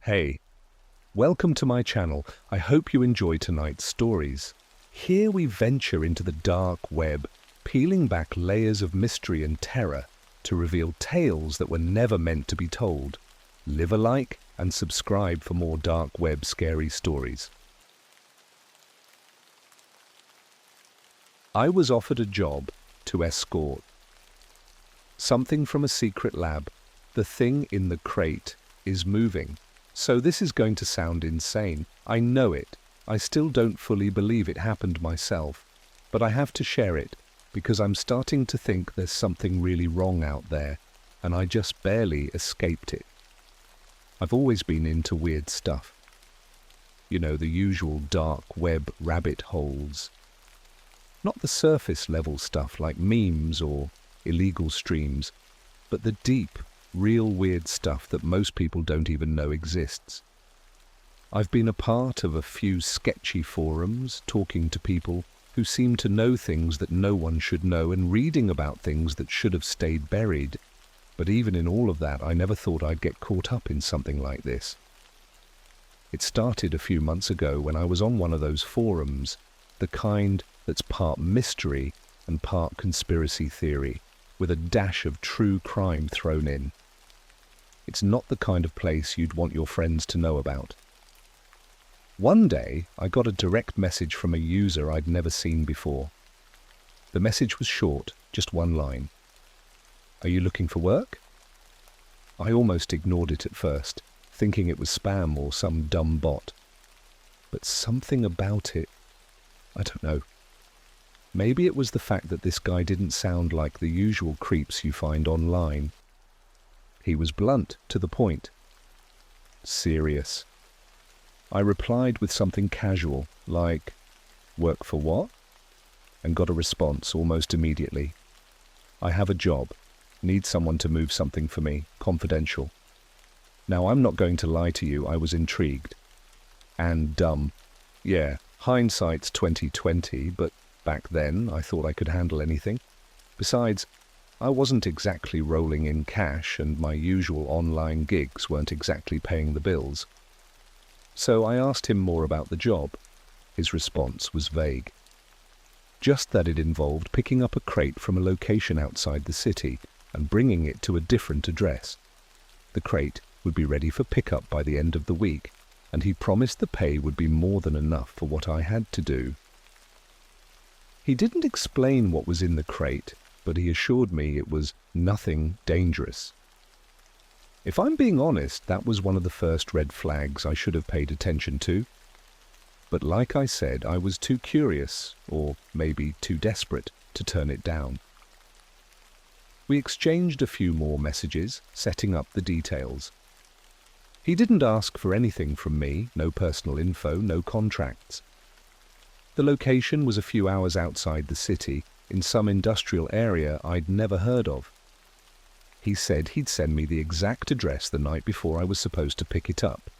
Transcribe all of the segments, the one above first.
Hey, welcome to my channel. I hope you enjoy tonight's stories. Here we venture into the dark web, peeling back layers of mystery and terror to reveal tales that were never meant to be told. Leave a like and subscribe for more dark web scary stories. I was offered a job to escort. Something from a secret lab. The thing in the crate is moving. So this is going to sound insane. I know it. I still don't fully believe it happened myself. But I have to share it because I'm starting to think there's something really wrong out there, and I just barely escaped it. I've always been into weird stuff. You know, the usual dark web rabbit holes. Not the surface level stuff like memes or illegal streams, but the deep, real weird stuff that most people don't even know exists. I've been a part of a few sketchy forums, talking to people who seem to know things that no one should know and reading about things that should have stayed buried. But even in all of that, I never thought I'd get caught up in something like this. It started a few months ago when I was on one of those forums, the kind that's part mystery and part conspiracy theory, with a dash of true crime thrown in. It's not the kind of place you'd want your friends to know about. One day, I got a direct message from a user I'd never seen before. The message was short, just one line. "Are you looking for work?" I almost ignored it at first, thinking it was spam or some dumb bot. But something about it, I don't know. Maybe it was the fact that this guy didn't sound like the usual creeps you find online. He was blunt, to the point. Serious. I replied with something casual, like, "Work for what?" and got a response almost immediately. "I have a job. Need someone to move something for me. Confidential." Now, I'm not going to lie to you, I was intrigued. And dumb. Yeah, hindsight's 20/20, but back then, I thought I could handle anything. Besides, I wasn't exactly rolling in cash, and my usual online gigs weren't exactly paying the bills. So I asked him more about the job. His response was vague. Just that it involved picking up a crate from a location outside the city and bringing it to a different address. The crate would be ready for pickup by the end of the week, and he promised the pay would be more than enough for what I had to do. He didn't explain what was in the crate, but he assured me it was nothing dangerous. If I'm being honest, that was one of the first red flags I should have paid attention to. But like I said, I was too curious, or maybe too desperate, to turn it down. We exchanged a few more messages, setting up the details. He didn't ask for anything from me, no personal info, no contracts. The location was a few hours outside the city, in some industrial area I'd never heard of. He said he'd send me the exact address the night before I was supposed to pick it up.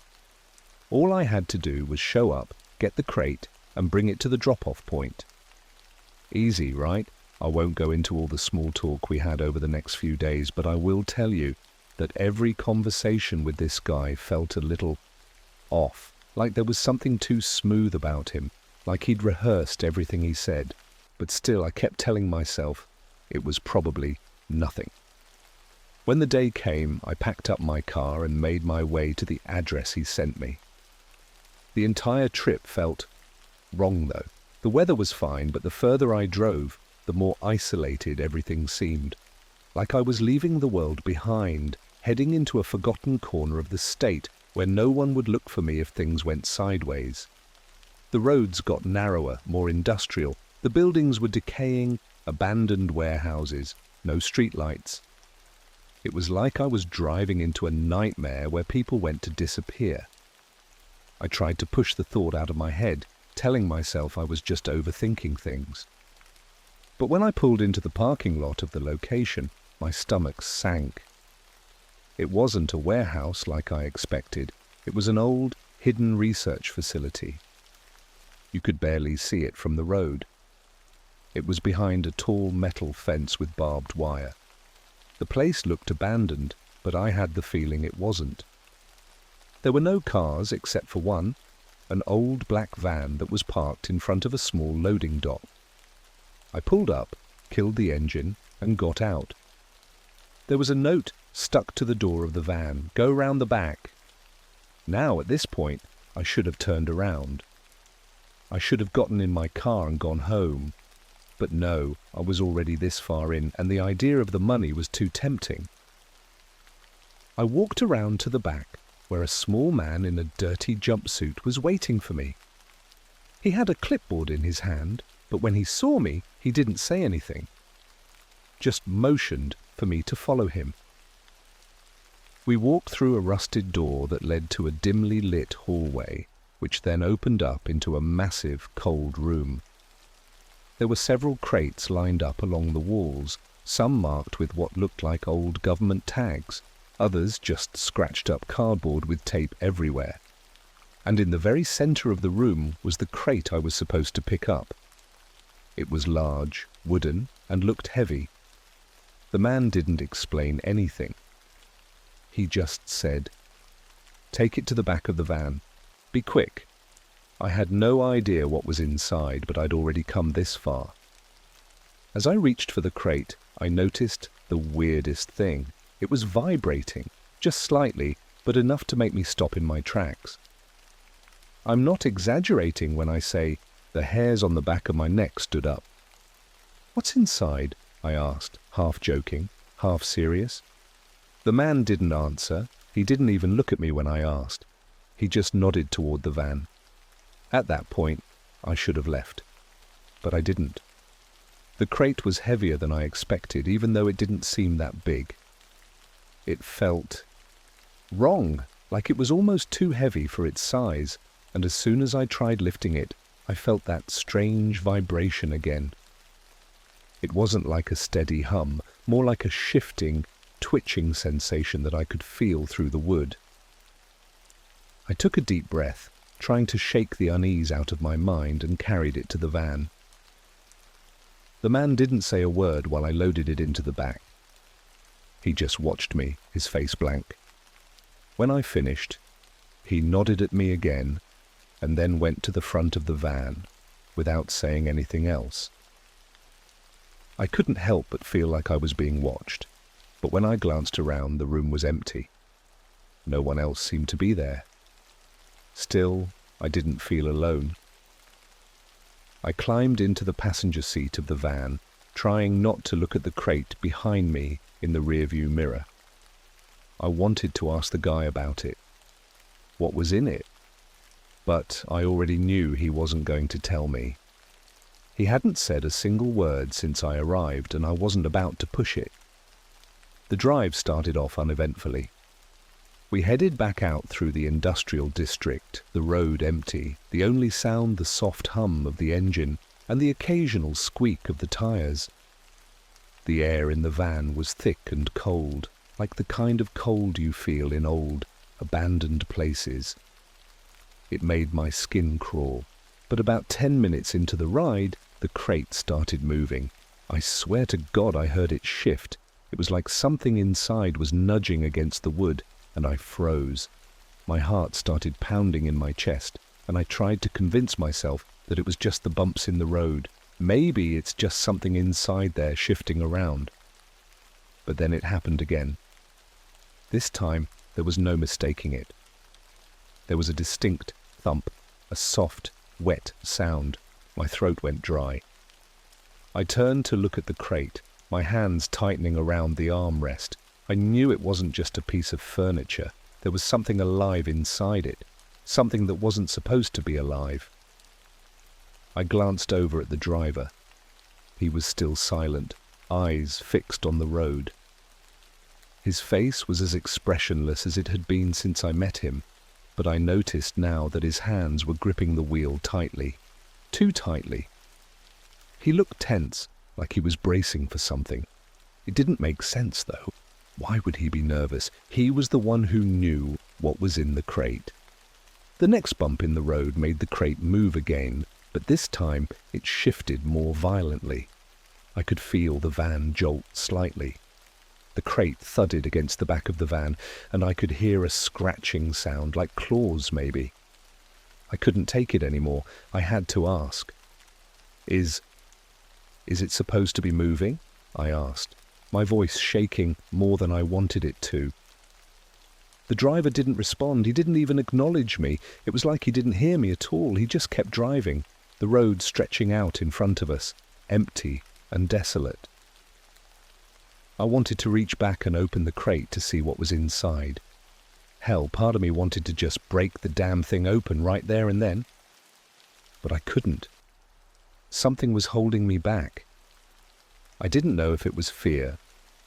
All I had to do was show up, get the crate, and bring it to the drop-off point. Easy, right? I won't go into all the small talk we had over the next few days, but I will tell you that every conversation with this guy felt a little off, like there was something too smooth about him, like he'd rehearsed everything he said. But still, I kept telling myself it was probably nothing. When the day came, I packed up my car and made my way to the address he sent me. The entire trip felt wrong, though. The weather was fine, but the further I drove, the more isolated everything seemed. Like I was leaving the world behind, heading into a forgotten corner of the state where no one would look for me if things went sideways. The roads got narrower, more industrial. The buildings were decaying, abandoned warehouses, no streetlights. It was like I was driving into a nightmare where people went to disappear. I tried to push the thought out of my head, telling myself I was just overthinking things. But when I pulled into the parking lot of the location, my stomach sank. It wasn't a warehouse like I expected. It was an old, hidden research facility. You could barely see it from the road. It was behind a tall metal fence with barbed wire. The place looked abandoned, but I had the feeling it wasn't. There were no cars except for one, an old black van that was parked in front of a small loading dock. I pulled up, killed the engine, and got out. There was a note stuck to the door of the van, "Go round the back." Now, at this point, I should have turned around. I should have gotten in my car and gone home. But no, I was already this far in, and the idea of the money was too tempting. I walked around to the back, where a small man in a dirty jumpsuit was waiting for me. He had a clipboard in his hand, but when he saw me, he didn't say anything. Just motioned for me to follow him. We walked through a rusted door that led to a dimly lit hallway, which then opened up into a massive, cold room. There were several crates lined up along the walls, some marked with what looked like old government tags, others just scratched up cardboard with tape everywhere. And in the very center of the room was the crate I was supposed to pick up. It was large, wooden, and looked heavy. The man didn't explain anything. He just said, "Take it to the back of the van. Be quick." I had no idea what was inside, but I'd already come this far. As I reached for the crate, I noticed the weirdest thing. It was vibrating, just slightly, but enough to make me stop in my tracks. I'm not exaggerating when I say the hairs on the back of my neck stood up. "What's inside?" I asked, half joking, half serious. The man didn't answer. He didn't even look at me when I asked. He just nodded toward the van. At that point, I should have left. But I didn't. The crate was heavier than I expected, even though it didn't seem that big. It felt wrong, like it was almost too heavy for its size, and as soon as I tried lifting it, I felt that strange vibration again. It wasn't like a steady hum, more like a shifting, twitching sensation that I could feel through the wood. I took a deep breath, trying to shake the unease out of my mind, and carried it to the van. The man didn't say a word while I loaded it into the back. He just watched me, his face blank. When I finished, he nodded at me again, and then went to the front of the van, without saying anything else. I couldn't help but feel like I was being watched, but when I glanced around, the room was empty. No one else seemed to be there. Still, I didn't feel alone. I climbed into the passenger seat of the van, trying not to look at the crate behind me in the rearview mirror. I wanted to ask the guy about it. What was in it? But I already knew he wasn't going to tell me. He hadn't said a single word since I arrived, and I wasn't about to push it. The drive started off uneventfully. We headed back out through the industrial district, the road empty, the only sound the soft hum of the engine and the occasional squeak of the tires. The air in the van was thick and cold, like the kind of cold you feel in old, abandoned places. It made my skin crawl, but about 10 minutes into the ride, the crate started moving. I swear to God I heard it shift. It was like something inside was nudging against the wood, and I froze. My heart started pounding in my chest, and I tried to convince myself that it was just the bumps in the road. Maybe it's just something inside there shifting around. But then it happened again. This time, there was no mistaking it. There was a distinct thump, a soft, wet sound. My throat went dry. I turned to look at the crate, my hands tightening around the armrest. I knew it wasn't just a piece of furniture. There was something alive inside it, something that wasn't supposed to be alive. I glanced over at the driver. He was still silent, eyes fixed on the road. His face was as expressionless as it had been since I met him, but I noticed now that his hands were gripping the wheel tightly, too tightly. He looked tense, like he was bracing for something. It didn't make sense, though. Why would he be nervous? He was the one who knew what was in the crate. The next bump in the road made the crate move again, but this time it shifted more violently. I could feel the van jolt slightly. The crate thudded against the back of the van, and I could hear a scratching sound, like claws maybe. I couldn't take it anymore. I had to ask. Is it supposed to be moving? I asked, my voice shaking more than I wanted it to. The driver didn't respond. He didn't even acknowledge me. It was like he didn't hear me at all. He just kept driving, the road stretching out in front of us, empty and desolate. I wanted to reach back and open the crate to see what was inside. Hell, part of me wanted to just break the damn thing open right there and then. But I couldn't. Something was holding me back. I didn't know if it was fear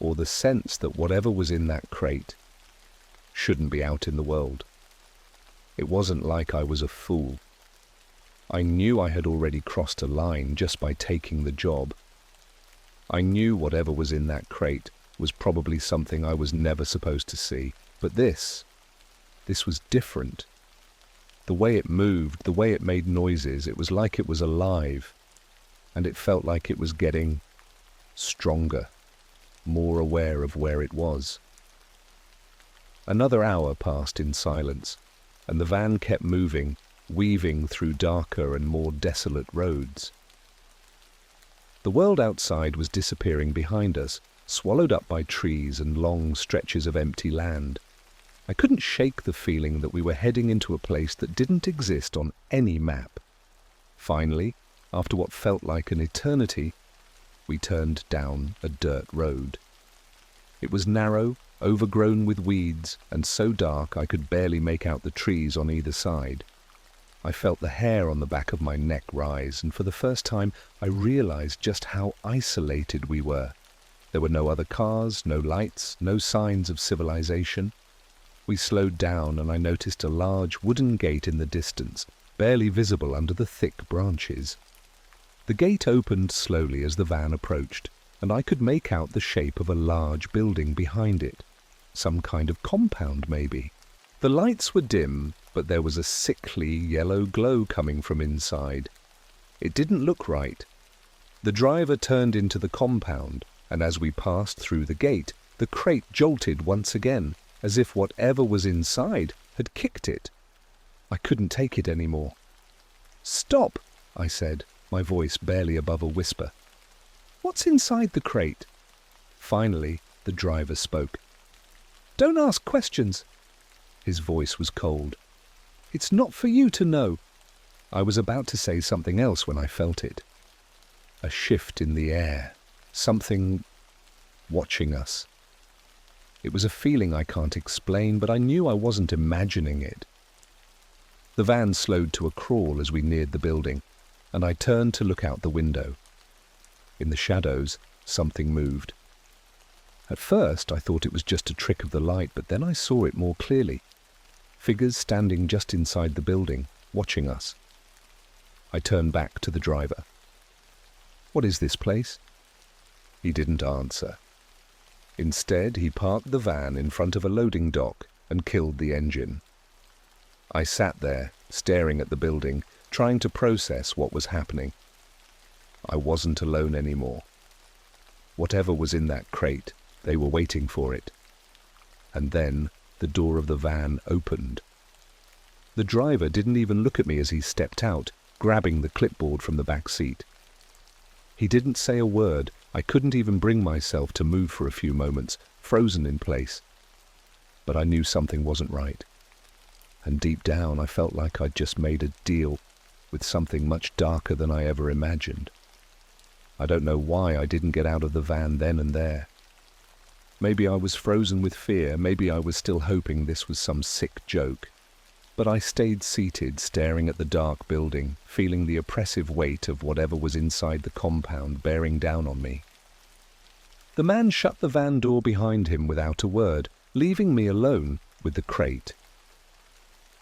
or the sense that whatever was in that crate shouldn't be out in the world. It wasn't like I was a fool. I knew I had already crossed a line just by taking the job. I knew whatever was in that crate was probably something I was never supposed to see. But this was different. The way it moved, the way it made noises, it was like it was alive. And it felt like it was getting stronger, more aware of where it was. Another hour passed in silence, and the van kept moving, weaving through darker and more desolate roads. The world outside was disappearing behind us, swallowed up by trees and long stretches of empty land. I couldn't shake the feeling that we were heading into a place that didn't exist on any map. Finally, after what felt like an eternity, we turned down a dirt road. It was narrow, overgrown with weeds, and so dark I could barely make out the trees on either side. I felt the hair on the back of my neck rise, and for the first time I realized just how isolated we were. There were no other cars, no lights, no signs of civilization. We slowed down, and I noticed a large wooden gate in the distance, barely visible under the thick branches. The gate opened slowly as the van approached, and I could make out the shape of a large building behind it. Some kind of compound, maybe. The lights were dim, but there was a sickly yellow glow coming from inside. It didn't look right. The driver turned into the compound, and as we passed through the gate, the crate jolted once again, as if whatever was inside had kicked it. I couldn't take it anymore. "Stop," I said, my voice barely above a whisper. "What's inside the crate?" Finally, the driver spoke. "Don't ask questions." His voice was cold. "It's not for you to know." I was about to say something else when I felt it. A shift in the air. Something watching us. It was a feeling I can't explain, but I knew I wasn't imagining it. The van slowed to a crawl as we neared the building, and I turned to look out the window. In the shadows, something moved. At first, I thought it was just a trick of the light, but then I saw it more clearly. Figures standing just inside the building, watching us. I turned back to the driver. "What is this place?" He didn't answer. Instead, he parked the van in front of a loading dock and killed the engine. I sat there, staring at the building, trying to process what was happening. I wasn't alone anymore. Whatever was in that crate, they were waiting for it. And then the door of the van opened. The driver didn't even look at me as he stepped out, grabbing the clipboard from the back seat. He didn't say a word. I couldn't even bring myself to move for a few moments, frozen in place. But I knew something wasn't right. And deep down, I felt like I'd just made a deal with something much darker than I ever imagined. I don't know why I didn't get out of the van then and there. Maybe I was frozen with fear, maybe I was still hoping this was some sick joke. But I stayed seated, staring at the dark building, feeling the oppressive weight of whatever was inside the compound bearing down on me. The man shut the van door behind him without a word, leaving me alone with the crate.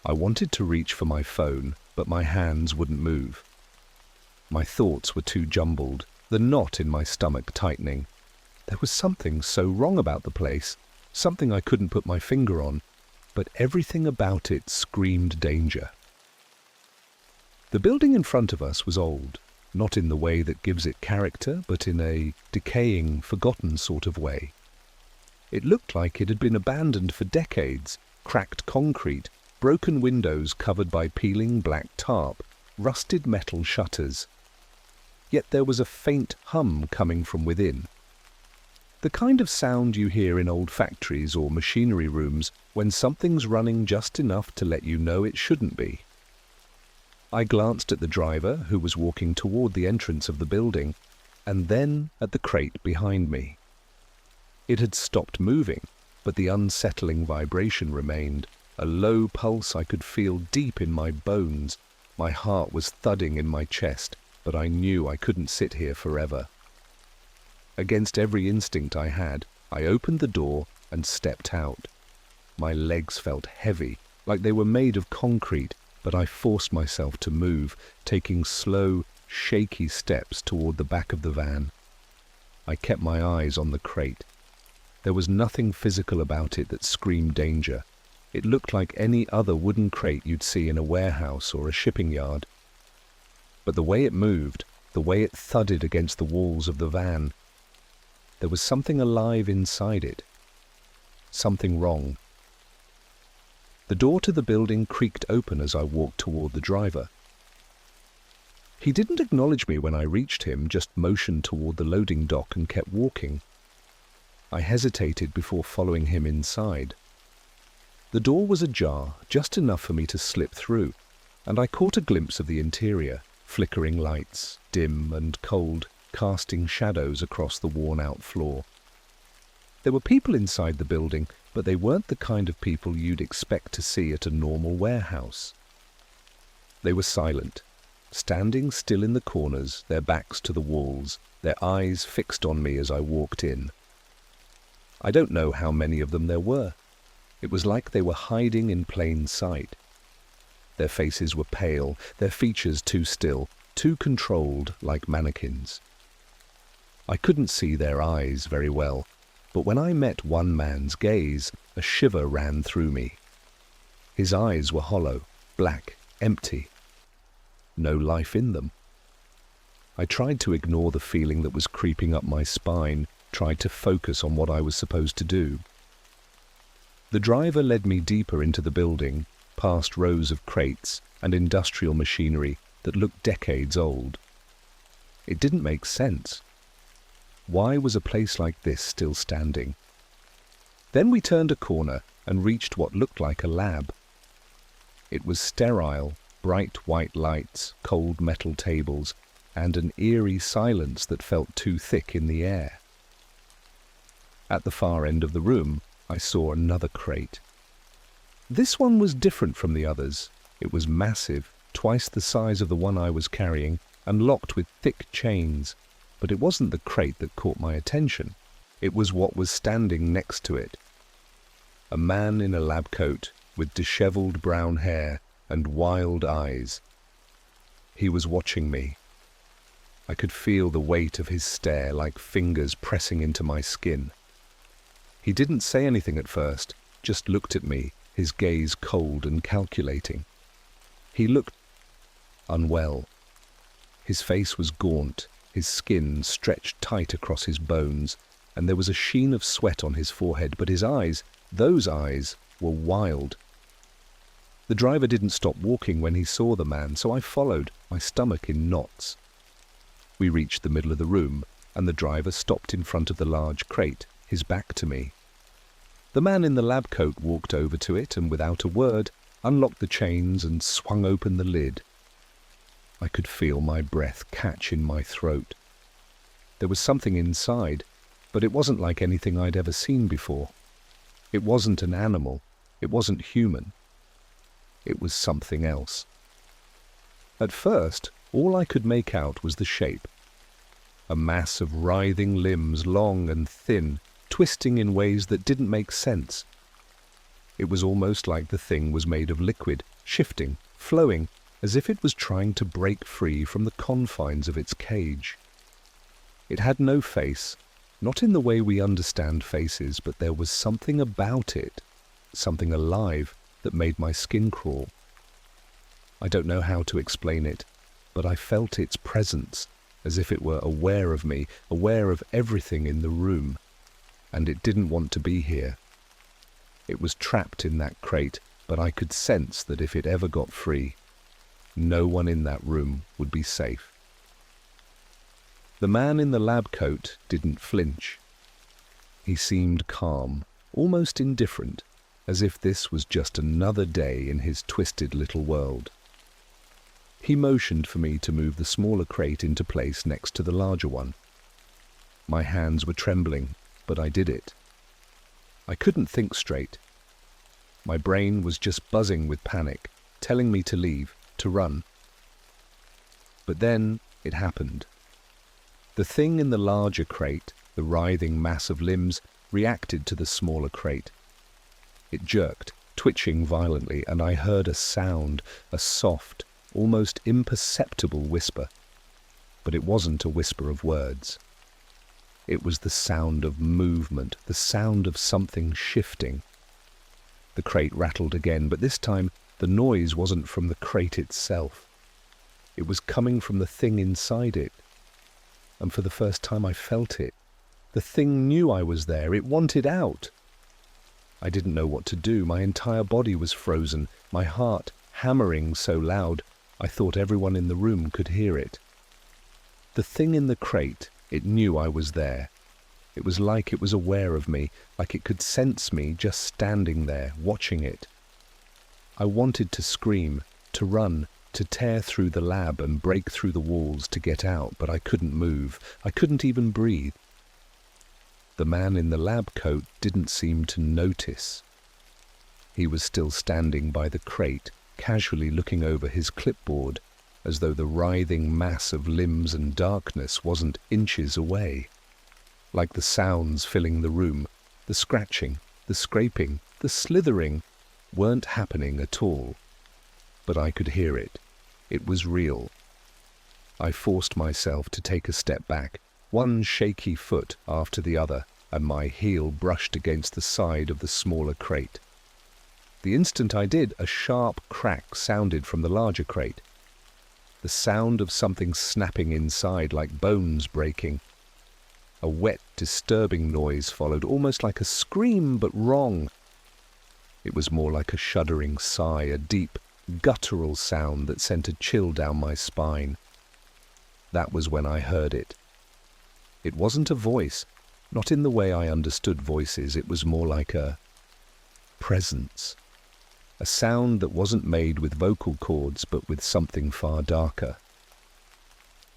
I wanted to reach for my phone, but my hands wouldn't move. My thoughts were too jumbled, the knot in my stomach tightening. There was something so wrong about the place, something I couldn't put my finger on, but everything about it screamed danger. The building in front of us was old, not in the way that gives it character, but in a decaying, forgotten sort of way. It looked like it had been abandoned for decades. Cracked concrete, broken windows covered by peeling black tarp, rusted metal shutters. Yet there was a faint hum coming from within. The kind of sound you hear in old factories or machinery rooms when something's running just enough to let you know it shouldn't be. I glanced at the driver, who was walking toward the entrance of the building, and then at the crate behind me. It had stopped moving, but the unsettling vibration remained, a low pulse I could feel deep in my bones. My heart was thudding in my chest, but I knew I couldn't sit here forever. Against every instinct I had, I opened the door and stepped out. My legs felt heavy, like they were made of concrete, but I forced myself to move, taking slow, shaky steps toward the back of the van. I kept my eyes on the crate. There was nothing physical about it that screamed danger. It looked like any other wooden crate you'd see in a warehouse or a shipping yard. But the way it moved, the way it thudded against the walls of the van, there was something alive inside it. Something wrong. The door to the building creaked open as I walked toward the driver. He didn't acknowledge me when I reached him, just motioned toward the loading dock and kept walking. I hesitated before following him inside. The door was ajar, just enough for me to slip through, and I caught a glimpse of the interior, flickering lights, dim and cold, casting shadows across the worn-out floor. There were people inside the building, but they weren't the kind of people you'd expect to see at a normal warehouse. They were silent, standing still in the corners, their backs to the walls, their eyes fixed on me as I walked in. I don't know how many of them there were. It was like they were hiding in plain sight. Their faces were pale, their features too still, too controlled, like mannequins. I couldn't see their eyes very well, but when I met one man's gaze, a shiver ran through me. His eyes were hollow, black, empty. No life in them. I tried to ignore the feeling that was creeping up my spine, tried to focus on what I was supposed to do. The driver led me deeper into the building, past rows of crates and industrial machinery that looked decades old. It didn't make sense. Why was a place like this still standing? Then we turned a corner and reached what looked like a lab. It was sterile, bright white lights, cold metal tables, and an eerie silence that felt too thick in the air. At the far end of the room, I saw another crate. This one was different from the others. It was massive, twice the size of the one I was carrying, and locked with thick chains. But it wasn't the crate that caught my attention. It was what was standing next to it. A man in a lab coat, with disheveled brown hair and wild eyes. He was watching me. I could feel the weight of his stare like fingers pressing into my skin. He didn't say anything at first, just looked at me, his gaze cold and calculating. He looked unwell. His face was gaunt, his skin stretched tight across his bones, and there was a sheen of sweat on his forehead, but his eyes, those eyes, were wild. The driver didn't stop walking when he saw the man, so I followed, my stomach in knots. We reached the middle of the room, and the driver stopped in front of the large crate, his back to me. The man in the lab coat walked over to it and, without a word, unlocked the chains and swung open the lid. I could feel my breath catch in my throat. There was something inside, but it wasn't like anything I'd ever seen before. It wasn't an animal. It wasn't human. It was something else. At first, all I could make out was the shape. A mass of writhing limbs, long and thin, twisting in ways that didn't make sense. It was almost like the thing was made of liquid, shifting, flowing, as if it was trying to break free from the confines of its cage. It had no face, not in the way we understand faces, but there was something about it, something alive, that made my skin crawl. I don't know how to explain it, but I felt its presence, as if it were aware of me, aware of everything in the room. and it didn't want to be here. It was trapped in that crate, but I could sense that if it ever got free, no one in that room would be safe. The man in the lab coat didn't flinch. He seemed calm, almost indifferent, as if this was just another day in his twisted little world. He motioned for me to move the smaller crate into place next to the larger one. My hands were trembling, but I did it. I couldn't think straight. My brain was just buzzing with panic, telling me to leave, to run. But then it happened. The thing in the larger crate, the writhing mass of limbs, reacted to the smaller crate. It jerked, twitching violently, and I heard a sound, a soft, almost imperceptible whisper. But it wasn't a whisper of words. It was the sound of movement, the sound of something shifting. The crate rattled again, but this time the noise wasn't from the crate itself. It was coming from the thing inside it. And for the first time I felt it. The thing knew I was there. It wanted out. I didn't know what to do. My entire body was frozen, my heart hammering so loud I thought everyone in the room could hear it. The thing in the crate, it knew I was there. It was like it was aware of me, like it could sense me just standing there, watching it. I wanted to scream, to run, to tear through the lab and break through the walls to get out, but I couldn't move. I couldn't even breathe. The man in the lab coat didn't seem to notice. He was still standing by the crate, casually looking over his clipboard, as though the writhing mass of limbs and darkness wasn't inches away. Like the sounds filling the room, the scratching, the scraping, the slithering, weren't happening at all. But I could hear it. It was real. I forced myself to take a step back, one shaky foot after the other, and my heel brushed against the side of the smaller crate. The instant I did, a sharp crack sounded from the larger crate. The sound of something snapping inside, like bones breaking. A wet, disturbing noise followed, almost like a scream, but wrong. It was more like a shuddering sigh, a deep, guttural sound that sent a chill down my spine. That was when I heard it. It wasn't a voice, not in the way I understood voices. It was more like a presence. A sound that wasn't made with vocal cords, but with something far darker.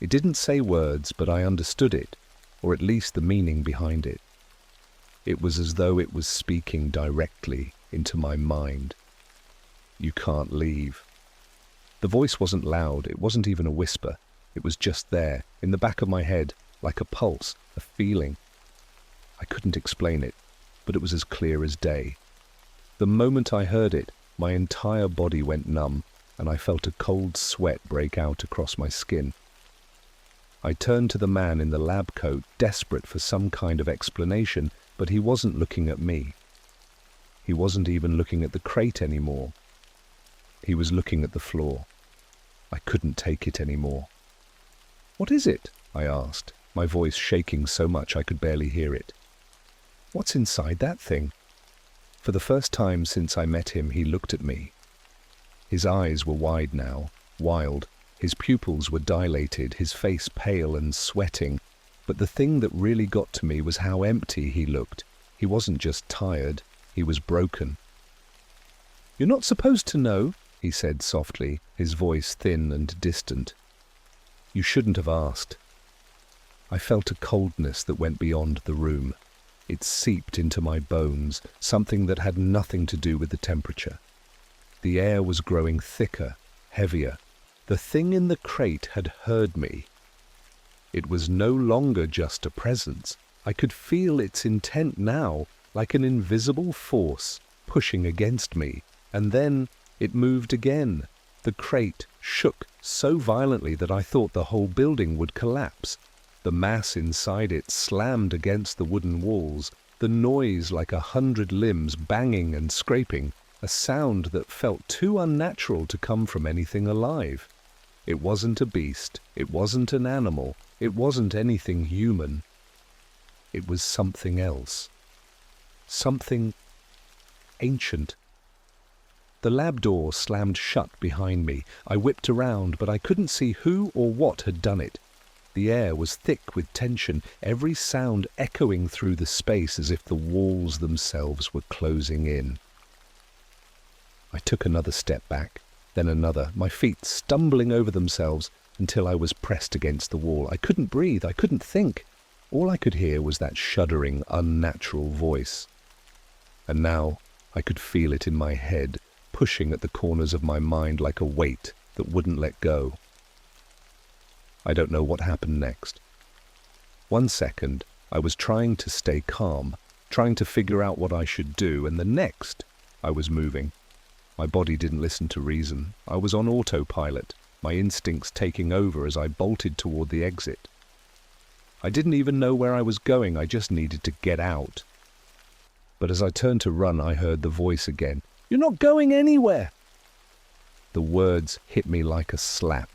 It didn't say words, but I understood it, or at least the meaning behind it. It was as though it was speaking directly into my mind. You can't leave. The voice wasn't loud, it wasn't even a whisper. It was just there, in the back of my head, like a pulse, a feeling. I couldn't explain it, but it was as clear as day. The moment I heard it, my entire body went numb, and I felt a cold sweat break out across my skin. I turned to the man in the lab coat, desperate for some kind of explanation, but he wasn't looking at me. He wasn't even looking at the crate anymore. He was looking at the floor. I couldn't take it anymore. "What is it?" I asked, my voice shaking so much I could barely hear it. "What's inside that thing?" For the first time since I met him, he looked at me. His eyes were wide now, wild. His pupils were dilated, his face pale and sweating. But the thing that really got to me was how empty he looked. He wasn't just tired, he was broken. "You're not supposed to know," he said softly, his voice thin and distant. "You shouldn't have asked." I felt a coldness that went beyond the room. It seeped into my bones, something that had nothing to do with the temperature. The air was growing thicker, heavier. The thing in the crate had heard me. It was no longer just a presence. I could feel its intent now, like an invisible force pushing against me. And then it moved again. The crate shook so violently that I thought the whole building would collapse. The mass inside it slammed against the wooden walls, the noise like 100 limbs banging and scraping, a sound that felt too unnatural to come from anything alive. It wasn't a beast, it wasn't an animal, it wasn't anything human. It was something else, something ancient. The lab door slammed shut behind me. I whipped around, but I couldn't see who or what had done it. The air was thick with tension, every sound echoing through the space as if the walls themselves were closing in. I took another step back, then another, my feet stumbling over themselves until I was pressed against the wall. I couldn't breathe, I couldn't think. All I could hear was that shuddering, unnatural voice. And now I could feel it in my head, pushing at the corners of my mind like a weight that wouldn't let go. I don't know what happened next. 1 second, I was trying to stay calm, trying to figure out what I should do, and the next, I was moving. My body didn't listen to reason. I was on autopilot, my instincts taking over as I bolted toward the exit. I didn't even know where I was going, I just needed to get out. But as I turned to run, I heard the voice again. "You're not going anywhere!" The words hit me like a slap.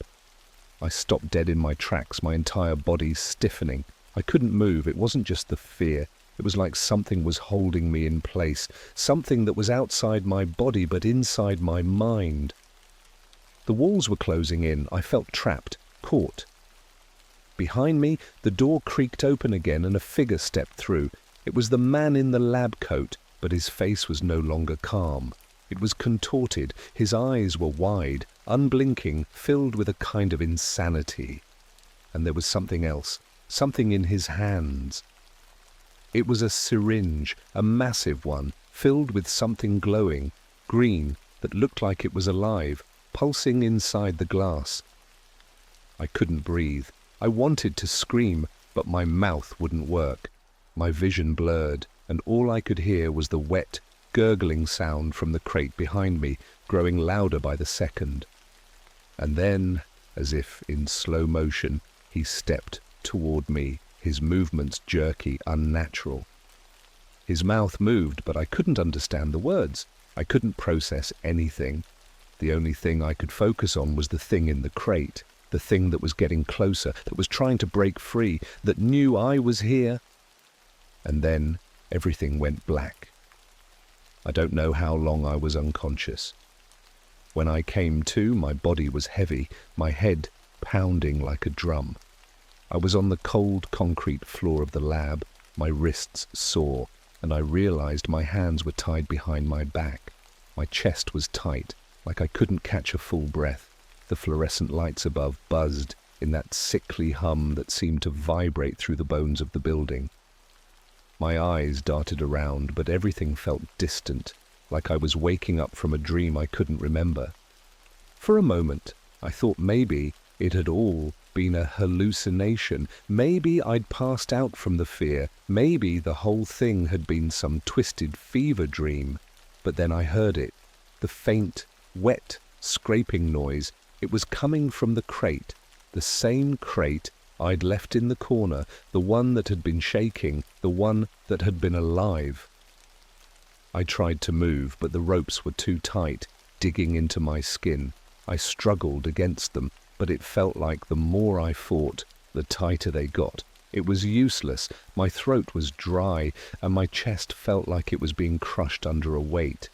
I stopped dead in my tracks, my entire body stiffening. I couldn't move. It wasn't just the fear. It was like something was holding me in place, something that was outside my body but inside my mind. The walls were closing in. I felt trapped, caught. Behind me, the door creaked open again and a figure stepped through. It was the man in the lab coat, but his face was no longer calm. It was contorted. His eyes were wide, unblinking, filled with a kind of insanity. And there was something else, something in his hands. It was a syringe, a massive one, filled with something glowing, green, that looked like it was alive, pulsing inside the glass. I couldn't breathe. I wanted to scream, but my mouth wouldn't work. My vision blurred, and all I could hear was the wet, gurgling sound from the crate behind me, growing louder by the second. And then, as if in slow motion, he stepped toward me, his movements jerky, unnatural. His mouth moved, but I couldn't understand the words. I couldn't process anything. The only thing I could focus on was the thing in the crate, the thing that was getting closer, that was trying to break free, that knew I was here. And then everything went black. I don't know how long I was unconscious. When I came to, my body was heavy, my head pounding like a drum. I was on the cold concrete floor of the lab, my wrists sore, and I realized my hands were tied behind my back. My chest was tight, like I couldn't catch a full breath. The fluorescent lights above buzzed in that sickly hum that seemed to vibrate through the bones of the building. My eyes darted around, but everything felt distant, like I was waking up from a dream I couldn't remember. For a moment, I thought maybe it had all been a hallucination. Maybe I'd passed out from the fear. Maybe the whole thing had been some twisted fever dream. But then I heard it, the faint, wet, scraping noise. It was coming from the crate, the same crate I'd left in the corner, the one that had been shaking, the one that had been alive. I tried to move, but the ropes were too tight, digging into my skin. I struggled against them, but it felt like the more I fought, the tighter they got. It was useless. My throat was dry, and my chest felt like it was being crushed under a weight.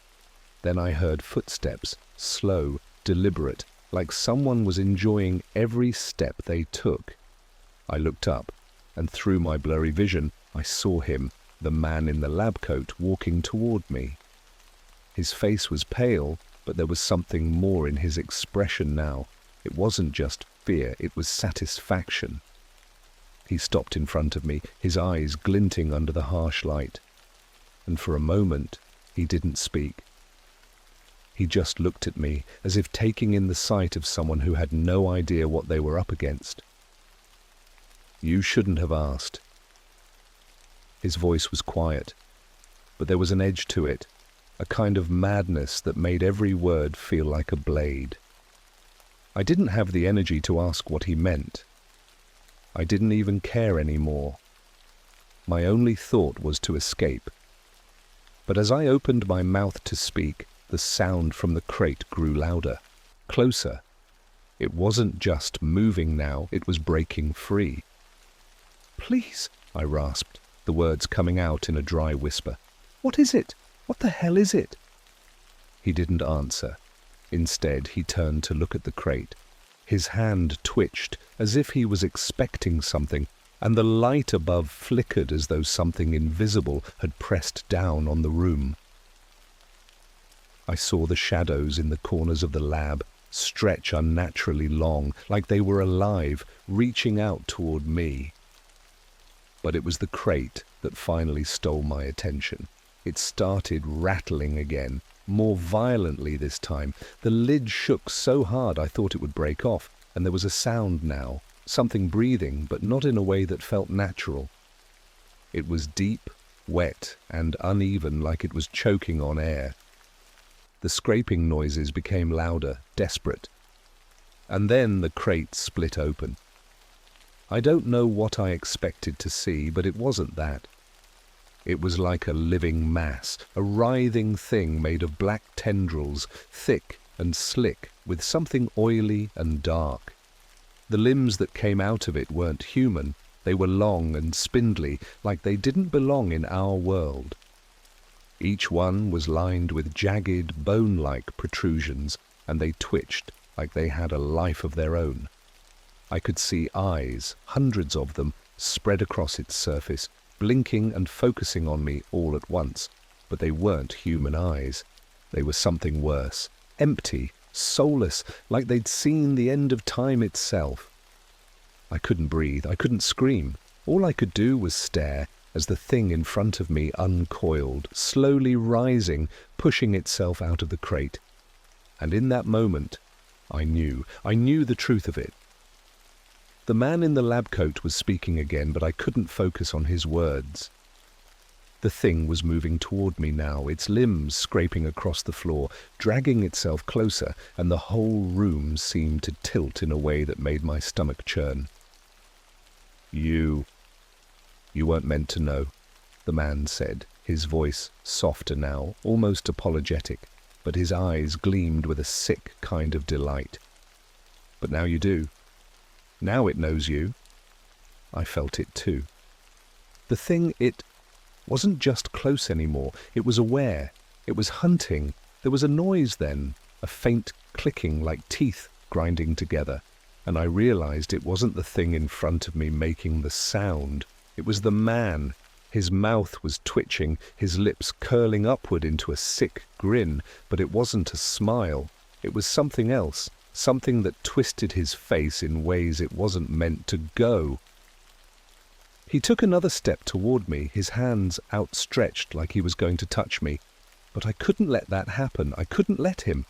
Then I heard footsteps, slow, deliberate, like someone was enjoying every step they took. I looked up, and through my blurry vision, I saw him, the man in the lab coat, walking toward me. His face was pale, but there was something more in his expression now. It wasn't just fear, it was satisfaction. He stopped in front of me, his eyes glinting under the harsh light. And for a moment, he didn't speak. He just looked at me, as if taking in the sight of someone who had no idea what they were up against. "You shouldn't have asked." His voice was quiet, but there was an edge to it, a kind of madness that made every word feel like a blade. I didn't have the energy to ask what he meant. I didn't even care anymore. My only thought was to escape. But as I opened my mouth to speak, the sound from the crate grew louder, closer. It wasn't just moving now, it was breaking free. "Please," I rasped, the words coming out in a dry whisper. What is it? What the hell is it?" He didn't answer. Instead, he turned to look at the crate. His hand twitched, as if he was expecting something, and the light above flickered as though something invisible had pressed down on the room. I saw the shadows in the corners of the lab stretch unnaturally long, like they were alive, reaching out toward me. But it was the crate that finally stole my attention. It started rattling again, more violently this time. The lid shook so hard I thought it would break off, and there was a sound now, something breathing, but not in a way that felt natural. It was deep, wet, and uneven, like it was choking on air. The scraping noises became louder, desperate. And then the crate split open. I don't know what I expected to see, but it wasn't that. It was like a living mass, a writhing thing made of black tendrils, thick and slick, with something oily and dark. The limbs that came out of it weren't human. They were long and spindly, like they didn't belong in our world. Each one was lined with jagged, bone-like protrusions, and they twitched like they had a life of their own. I could see eyes, hundreds of them, spread across its surface, blinking and focusing on me all at once. But they weren't human eyes. They were something worse, empty, soulless, like they'd seen the end of time itself. I couldn't breathe, I couldn't scream. All I could do was stare as the thing in front of me uncoiled, slowly rising, pushing itself out of the crate. And in that moment, I knew the truth of it. The man in the lab coat was speaking again, but I couldn't focus on his words. The thing was moving toward me now, its limbs scraping across the floor, dragging itself closer, and the whole room seemed to tilt in a way that made my stomach churn. You weren't meant to know," the man said, his voice softer now, almost apologetic, but his eyes gleamed with a sick kind of delight. "But now you do. Now it knows you." I felt it too. The thing, it wasn't just close anymore. It was aware. It was hunting. There was a noise then, a faint clicking like teeth grinding together, and I realized it wasn't the thing in front of me making the sound. It was the man. His mouth was twitching, his lips curling upward into a sick grin, but it wasn't a smile. It was something else, something that twisted his face in ways it wasn't meant to go. He took another step toward me, his hands outstretched like he was going to touch me, but I couldn't let that happen. I couldn't let him.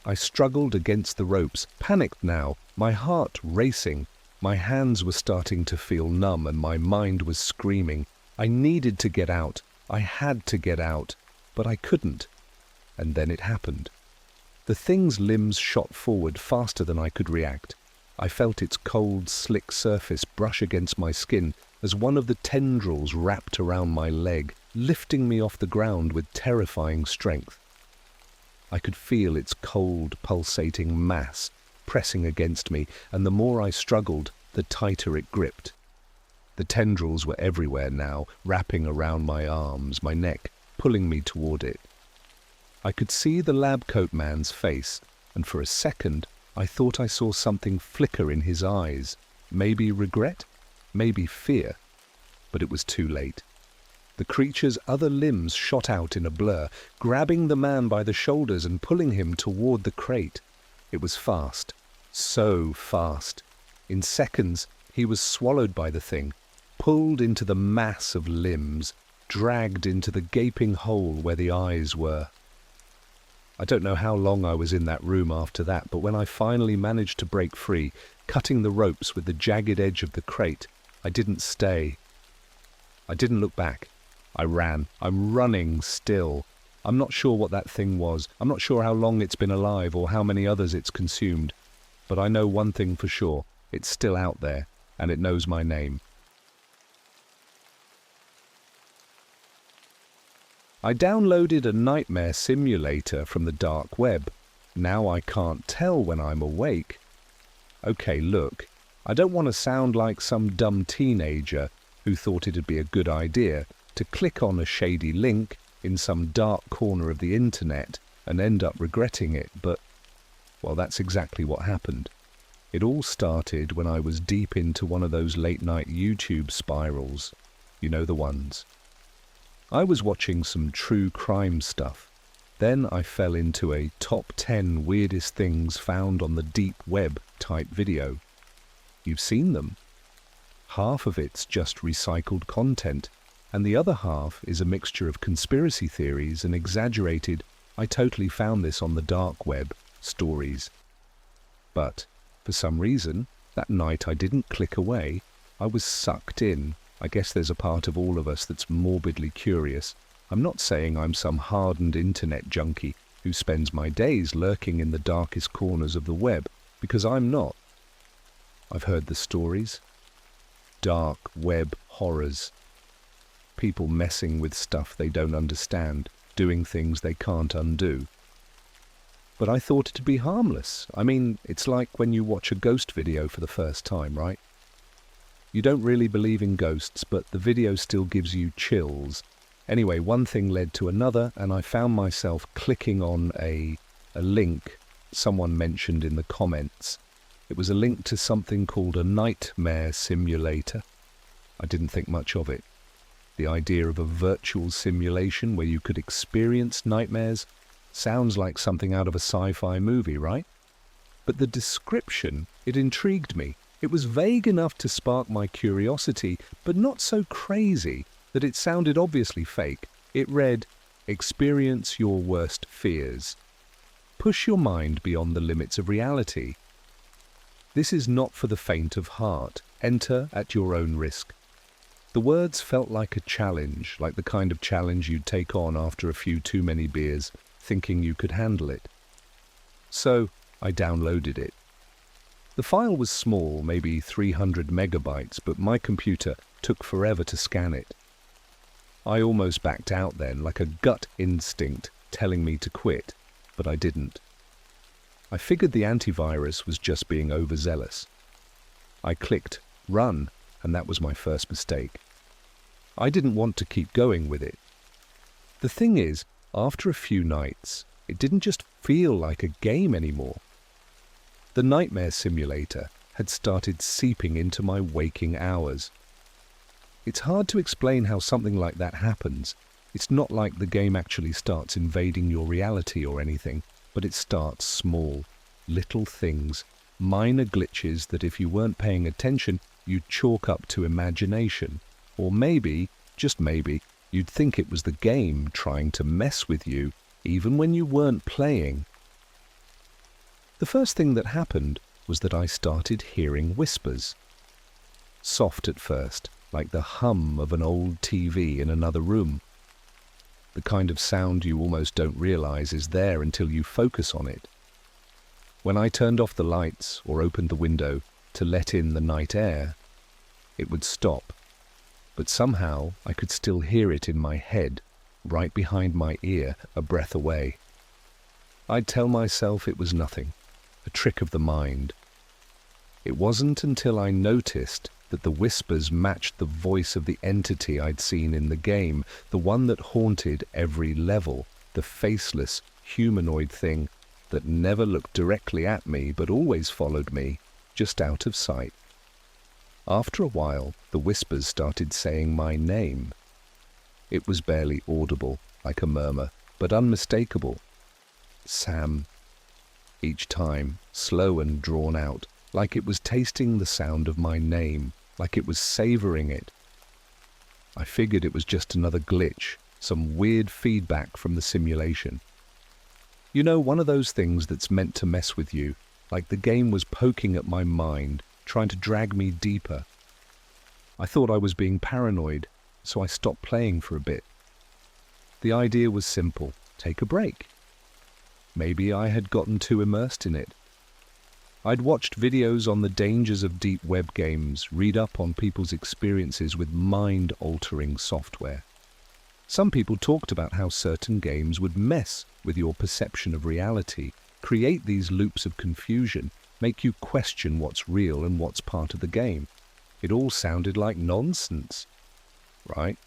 I struggled against the ropes, panicked now, my heart racing. My hands were starting to feel numb and my mind was screaming. I needed to get out. I had to get out, but I couldn't. And then it happened. The thing's limbs shot forward faster than I could react. I felt its cold, slick surface brush against my skin as one of the tendrils wrapped around my leg, lifting me off the ground with terrifying strength. I could feel its cold, pulsating mass pressing against me, and the more I struggled, the tighter it gripped. The tendrils were everywhere now, wrapping around my arms, my neck, pulling me toward it. I could see the lab coat man's face, and for a second I thought I saw something flicker in his eyes. Maybe regret, maybe fear. But it was too late. The creature's other limbs shot out in a blur, grabbing the man by the shoulders and pulling him toward the crate. It was fast, so fast. In seconds, he was swallowed by the thing, pulled into the mass of limbs, dragged into the gaping hole where the eyes were. I don't know how long I was in that room after that, but when I finally managed to break free, cutting the ropes with the jagged edge of the crate, I didn't stay. I didn't look back. I ran. I'm running still. I'm not sure what that thing was. I'm not sure how long it's been alive or how many others it's consumed. But I know one thing for sure. It's still out there, and it knows my name. I downloaded a nightmare simulator from the dark web. Now I can't tell when I'm awake. Okay, look, I don't want to sound like some dumb teenager who thought it'd be a good idea, to click on a shady link in some dark corner of the internet and end up regretting it, but, well, that's exactly what happened. It all started when I was deep into one of those late-night YouTube spirals. You know the ones. I was watching some true crime stuff. Then I fell into a top 10 weirdest things found on the deep web type video. You've seen them. Half of it's just recycled content, and the other half is a mixture of conspiracy theories and exaggerated, I totally found this on the dark web, stories. But, for some reason, that night I didn't click away. I was sucked in. I guess there's a part of all of us that's morbidly curious. I'm not saying I'm some hardened internet junkie who spends my days lurking in the darkest corners of the web, because I'm not. I've heard the stories. Dark web horrors. People messing with stuff they don't understand, doing things they can't undo. But I thought it to be harmless. I mean, it's like when you watch a ghost video for the first time, right? You don't really believe in ghosts, but the video still gives you chills. Anyway, one thing led to another, and I found myself clicking on a link someone mentioned in the comments. It was a link to something called a nightmare simulator. I didn't think much of it. The idea of a virtual simulation where you could experience nightmares sounds like something out of a sci-fi movie, right? But the description, it intrigued me. It was vague enough to spark my curiosity, but not so crazy that it sounded obviously fake. It read, "Experience your worst fears. Push your mind beyond the limits of reality. This is not for the faint of heart. Enter at your own risk." The words felt like a challenge, like the kind of challenge you'd take on after a few too many beers, thinking you could handle it. So I downloaded it. The file was small, maybe 300 megabytes, but my computer took forever to scan it. I almost backed out then, like a gut instinct telling me to quit, but I didn't. I figured the antivirus was just being overzealous. I clicked run, and that was my first mistake. I didn't want to keep going with it. The thing is, after a few nights, it didn't just feel like a game anymore. The nightmare simulator had started seeping into my waking hours. It's hard to explain how something like that happens. It's not like the game actually starts invading your reality or anything, but it starts small, little things, minor glitches that if you weren't paying attention, you'd chalk up to imagination. Or maybe, just maybe, you'd think it was the game trying to mess with you, even when you weren't playing. The first thing that happened was that I started hearing whispers. Soft at first, like the hum of an old TV in another room. The kind of sound you almost don't realize is there until you focus on it. When I turned off the lights or opened the window to let in the night air, it would stop. But somehow I could still hear it in my head, right behind my ear, a breath away. I'd tell myself it was nothing, a trick of the mind. It wasn't until I noticed that the whispers matched the voice of the entity I'd seen in the game, the one that haunted every level, the faceless, humanoid thing that never looked directly at me but always followed me, just out of sight. After a while, the whispers started saying my name. It was barely audible, like a murmur, but unmistakable. Sam. Each time, slow and drawn out, like it was tasting the sound of my name, like it was savoring it. I figured it was just another glitch, some weird feedback from the simulation. You know, one of those things that's meant to mess with you, like the game was poking at my mind, trying to drag me deeper. I thought I was being paranoid, so I stopped playing for a bit. The idea was simple: take a break. Maybe I had gotten too immersed in it. I'd watched videos on the dangers of deep web games, read up on people's experiences with mind-altering software. Some people talked about how certain games would mess with your perception of reality, create these loops of confusion, make you question what's real and what's part of the game. It all sounded like nonsense, right?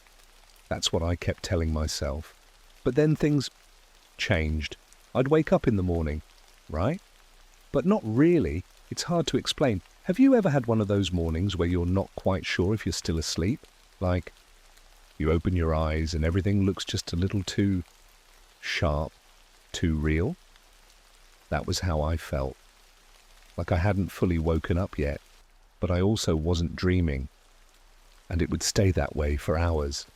That's what I kept telling myself. But then things changed. I'd wake up in the morning, right? But not really. It's hard to explain. Have you ever had one of those mornings where you're not quite sure if you're still asleep? Like, you open your eyes and everything looks just a little too sharp, too real? That was how I felt. Like I hadn't fully woken up yet, but I also wasn't dreaming. And it would stay that way for hours.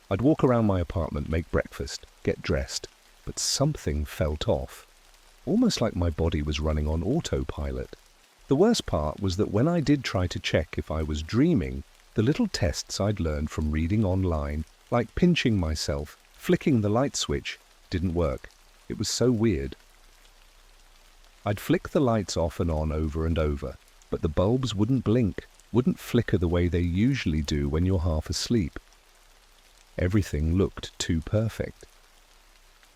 I'd walk around my apartment, make breakfast, get dressed, but something felt off. Almost like my body was running on autopilot. The worst part was that when I did try to check if I was dreaming, the little tests I'd learned from reading online, like pinching myself, flicking the light switch, didn't work. It was so weird. I'd flick the lights off and on over and over, but the bulbs wouldn't blink, wouldn't flicker the way they usually do when you're half asleep. Everything looked too perfect,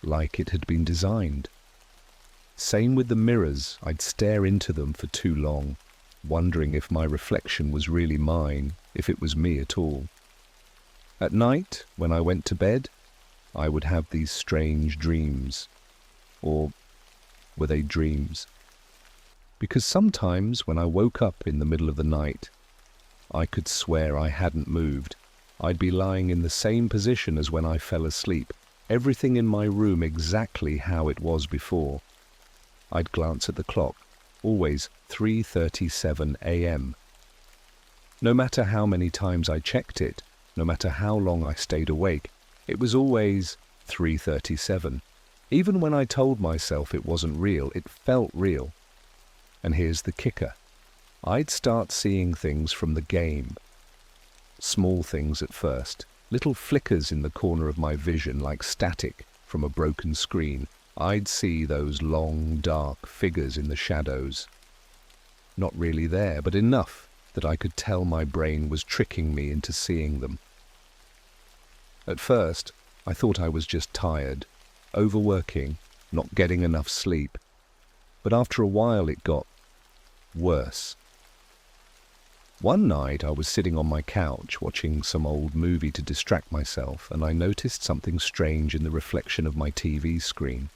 like it had been designed. Same with the mirrors. I'd stare into them for too long, wondering if my reflection was really mine, if it was me at all. At night, when I went to bed, I would have these strange dreams. Or were they dreams? Because sometimes when I woke up in the middle of the night, I could swear I hadn't moved. I'd be lying in the same position as when I fell asleep, everything in my room exactly how it was before. I'd glance at the clock, always 3:37 a.m. No matter how many times I checked it, no matter how long I stayed awake, it was always 3:37. Even when I told myself it wasn't real, it felt real. And here's the kicker. I'd start seeing things from the game. Small things at first, little flickers in the corner of my vision like static from a broken screen. I'd see those long, dark figures in the shadows. Not really there, but enough that I could tell my brain was tricking me into seeing them. At first, I thought I was just tired, overworking, not getting enough sleep. But after a while it got worse. One night I was sitting on my couch watching some old movie to distract myself, and I noticed something strange in the reflection of my TV screen.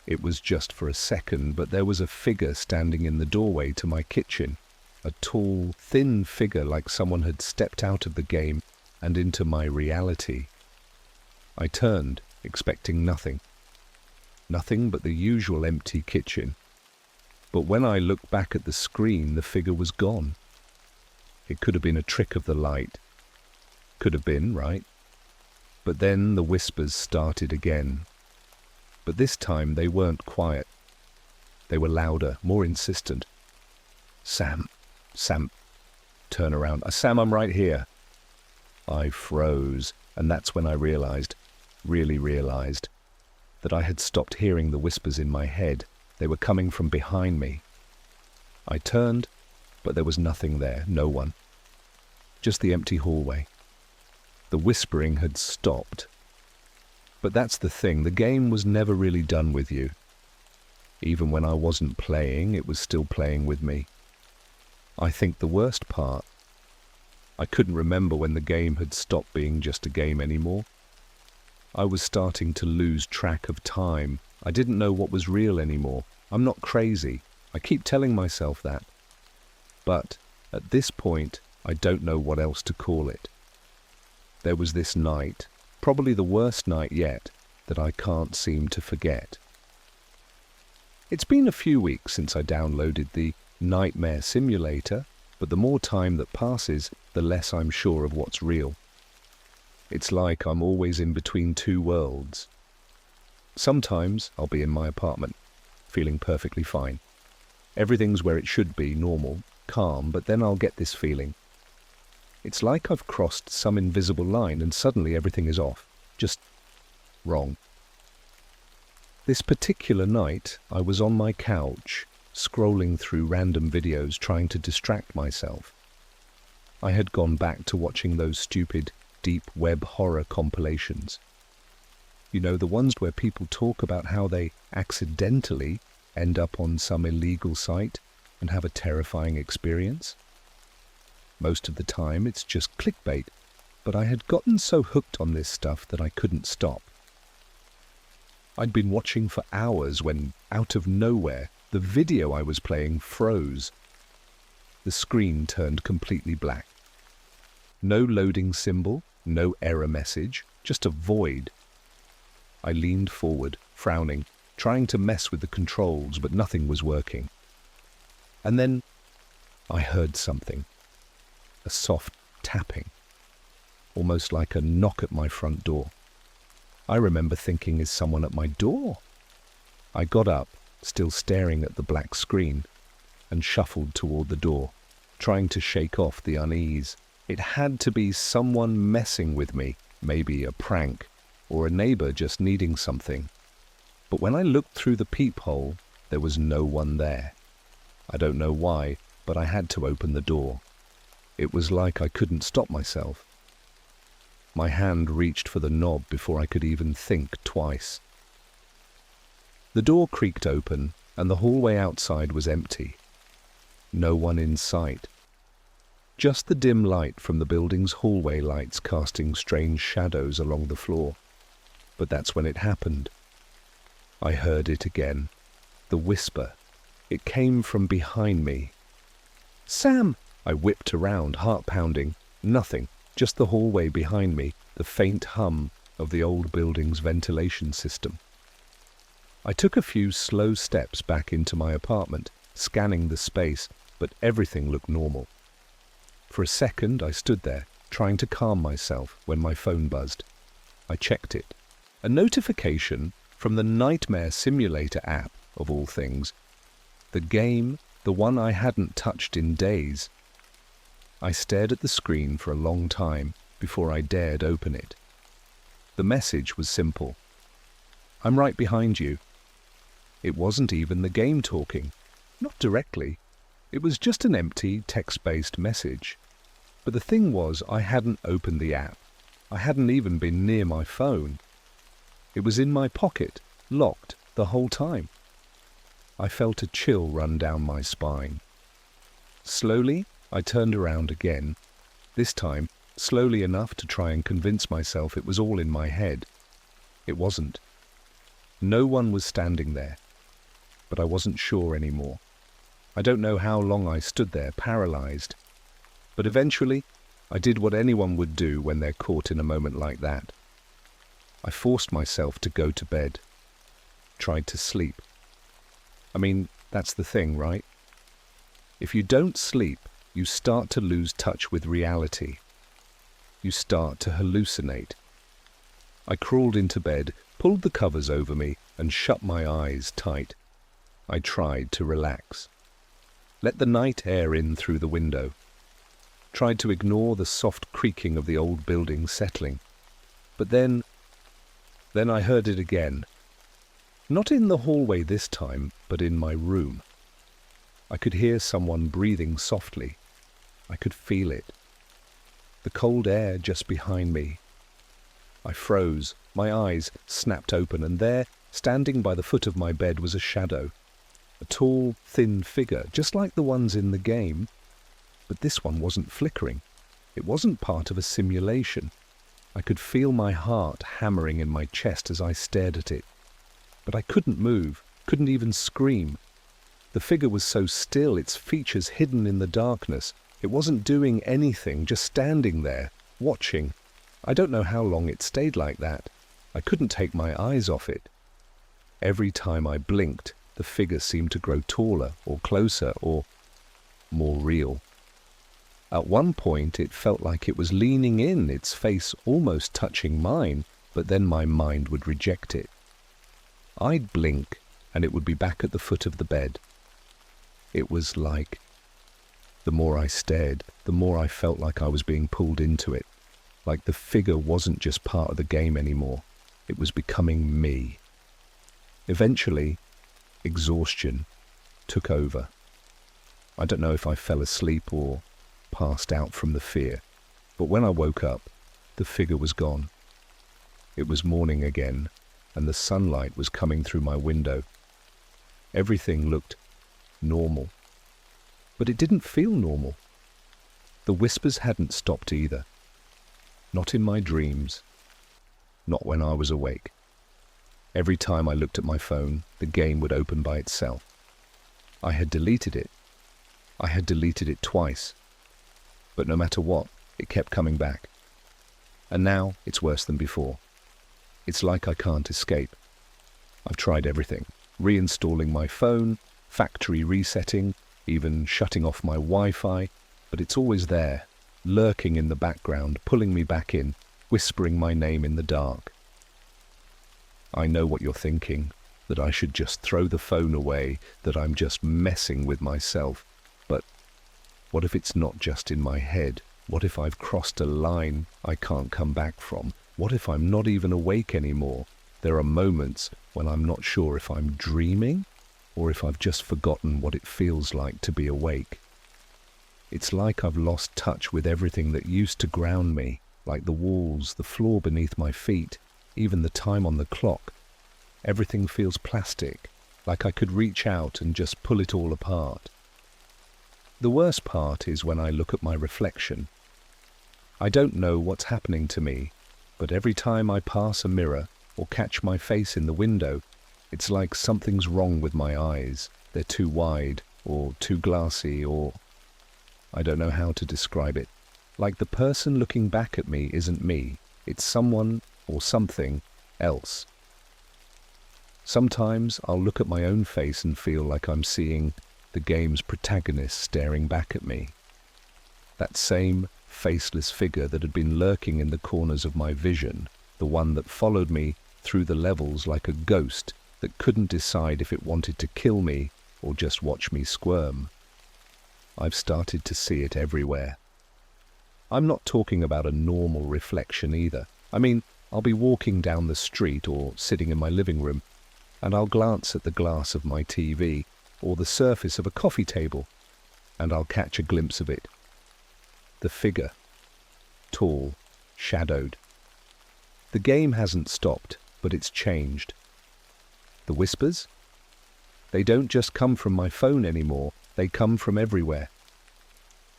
It was just for a second, but there was a figure standing in the doorway to my kitchen. A tall, thin figure like someone had stepped out of the game and into my reality. I turned, expecting nothing. Nothing but the usual empty kitchen. But when I looked back at the screen, the figure was gone. It could have been a trick of the light. Could have been, right? But then the whispers started again. But this time they weren't quiet. They were louder, more insistent. Sam, turn around. Sam, I'm right here. I froze, and that's when I really realized, that I had stopped hearing the whispers in my head. They were coming from behind me. I turned, but there was nothing there, no one. Just the empty hallway. The whispering had stopped. But that's the thing, the game was never really done with you. Even when I wasn't playing, it was still playing with me. I think the worst part, I couldn't remember when the game had stopped being just a game anymore. I was starting to lose track of time. I didn't know what was real anymore. I'm not crazy. I keep telling myself that. But at this point, I don't know what else to call it. There was this night, probably the worst night yet, that I can't seem to forget. It's been a few weeks since I downloaded the Nightmare Simulator, but the more time that passes, the less I'm sure of what's real. It's like I'm always in between two worlds. Sometimes I'll be in my apartment, feeling perfectly fine. Everything's where it should be, normal, calm, but then I'll get this feeling. It's like I've crossed some invisible line and suddenly everything is off, just wrong. This particular night, I was on my couch, scrolling through random videos trying to distract myself. I had gone back to watching those stupid deep web horror compilations. You know, the ones where people talk about how they accidentally end up on some illegal site and have a terrifying experience. Most of the time it's just clickbait. but I had gotten so hooked on this stuff that I couldn't stop. I'd been watching for hours when, out of nowhere, the video I was playing froze. The screen turned completely black. No loading symbol, no error message, just a void. I leaned forward, frowning, trying to mess with the controls, but nothing was working. And then I heard something. A soft tapping, almost like a knock at my front door. I remember thinking, is someone at my door? I got up, still staring at the black screen, and shuffled toward the door, trying to shake off the unease. It had to be someone messing with me, maybe a prank, or a neighbor just needing something. But when I looked through the peephole, there was no one there. I don't know why, but I had to open the door. It was like I couldn't stop myself. My hand reached for the knob before I could even think twice. The door creaked open, and the hallway outside was empty. No one in sight. Just the dim light from the building's hallway lights casting strange shadows along the floor. But that's when it happened. I heard it again. The whisper. It came from behind me. "Sam!" I whipped around, heart pounding. Nothing. Just the hallway behind me, the faint hum of the old building's ventilation system. I took a few slow steps back into my apartment, scanning the space, but everything looked normal. For a second, I stood there, trying to calm myself when my phone buzzed. I checked it. A notification from the Nightmare Simulator app, of all things. The game, the one I hadn't touched in days. I stared at the screen for a long time before I dared open it. The message was simple. "I'm right behind you." It wasn't even the game talking. Not directly. It was just an empty, text-based message. But the thing was, I hadn't opened the app. I hadn't even been near my phone. It was in my pocket, locked the whole time. I felt a chill run down my spine. Slowly, I turned around again, this time slowly enough to try and convince myself it was all in my head. It wasn't. No one was standing there, but I wasn't sure anymore. I don't know how long I stood there, paralyzed. But eventually, I did what anyone would do when they're caught in a moment like that. I forced myself to go to bed. Tried to sleep. I mean, that's the thing, right? If you don't sleep, you start to lose touch with reality. You start to hallucinate. I crawled into bed, pulled the covers over me, and shut my eyes tight. I tried to relax. Let the night air in through the window. Tried to ignore the soft creaking of the old building settling. But then I heard it again. Not in the hallway this time, but in my room. I could hear someone breathing softly. I could feel it. The cold air just behind me. I froze, my eyes snapped open, and there, standing by the foot of my bed, was a shadow. A tall, thin figure, just like the ones in the game. But this one wasn't flickering. It wasn't part of a simulation. I could feel my heart hammering in my chest as I stared at it. But I couldn't move, couldn't even scream. The figure was so still, its features hidden in the darkness. It wasn't doing anything, just standing there, watching. I don't know how long it stayed like that. I couldn't take my eyes off it. Every time I blinked, the figure seemed to grow taller or closer or more real. At one point, it felt like it was leaning in, its face almost touching mine, but then my mind would reject it. I'd blink, and it would be back at the foot of the bed. It was like... The more I stared, the more I felt like I was being pulled into it. Like the figure wasn't just part of the game anymore. It was becoming me. Eventually, exhaustion took over. I don't know if I fell asleep or passed out from the fear, but when I woke up, the figure was gone. It was morning again, and the sunlight was coming through my window. Everything looked normal. But it didn't feel normal. The whispers hadn't stopped either. Not in my dreams. Not when I was awake. Every time I looked at my phone, the game would open by itself. I had deleted it. I had deleted it twice. But no matter what, it kept coming back. And now it's worse than before. It's like I can't escape. I've tried everything. Reinstalling my phone, factory resetting, even shutting off my Wi-Fi, but it's always there, lurking in the background, pulling me back in, whispering my name in the dark. I know what you're thinking, that I should just throw the phone away, that I'm just messing with myself. But what if it's not just in my head? What if I've crossed a line I can't come back from? What if I'm not even awake anymore? There are moments when I'm not sure if I'm dreaming or if I've just forgotten what it feels like to be awake. It's like I've lost touch with everything that used to ground me, like the walls, the floor beneath my feet, even the time on the clock. Everything feels plastic, like I could reach out and just pull it all apart. The worst part is when I look at my reflection. I don't know what's happening to me, but every time I pass a mirror or catch my face in the window, it's like something's wrong with my eyes. They're too wide or too glassy, or I don't know how to describe it. Like the person looking back at me isn't me. It's someone or something else. Sometimes I'll look at my own face and feel like I'm seeing the game's protagonist staring back at me. That same faceless figure that had been lurking in the corners of my vision, the one that followed me through the levels like a ghost that couldn't decide if it wanted to kill me or just watch me squirm. I've started to see it everywhere. I'm not talking about a normal reflection either. I mean, I'll be walking down the street or sitting in my living room, and I'll glance at the glass of my TV or the surface of a coffee table, and I'll catch a glimpse of it. The figure, tall, shadowed. The game hasn't stopped, but it's changed. The whispers? They don't just come from my phone anymore, they come from everywhere.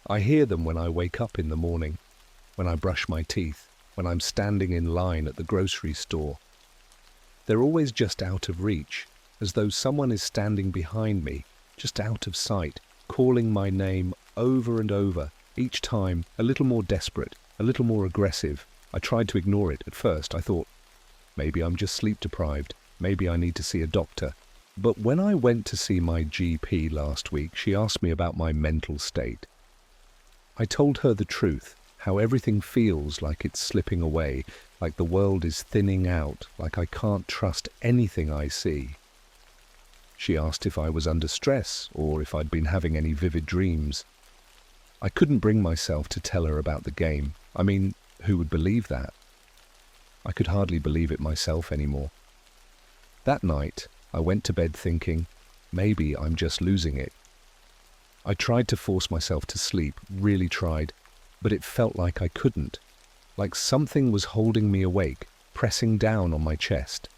I hear them when I wake up in the morning, when I brush my teeth, when I'm standing in line at the grocery store. They're always just out of reach, as though someone is standing behind me, just out of sight, calling my name over and over, each time a little more desperate, a little more aggressive. I tried to ignore it at first. I thought, maybe I'm just sleep deprived, maybe I need to see a doctor. But when I went to see my GP last week, she asked me about my mental state. I told her the truth, how everything feels like it's slipping away, like the world is thinning out, like I can't trust anything I see. She asked if I was under stress or if I'd been having any vivid dreams. I couldn't bring myself to tell her about the game. I mean, who would believe that? I could hardly believe it myself anymore. That night, I went to bed thinking, maybe I'm just losing it. I tried to force myself to sleep, really tried, but it felt like I couldn't, like something was holding me awake, pressing down on my chest.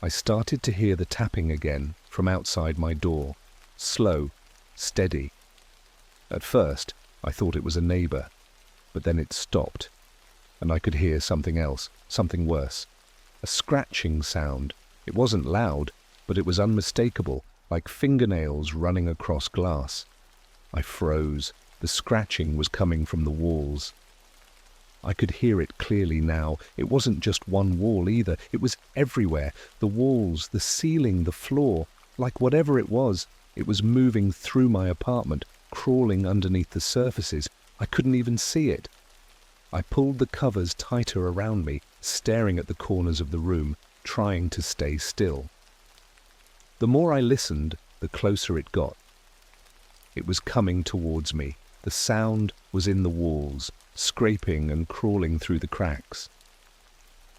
I started to hear the tapping again from outside my door, slow, steady. At first, I thought it was a neighbor, but then it stopped, and I could hear something else, something worse. A scratching sound. It wasn't loud, but it was unmistakable, like fingernails running across glass. I froze. The scratching was coming from the walls. I could hear it clearly now. It wasn't just one wall either. It was everywhere. The walls, the ceiling, the floor. Like whatever it was moving through my apartment, crawling underneath the surfaces. I couldn't even see it. I pulled the covers tighter around me, staring at the corners of the room, trying to stay still. The more I listened, the closer it got. It was coming towards me. The sound was in the walls, scraping and crawling through the cracks.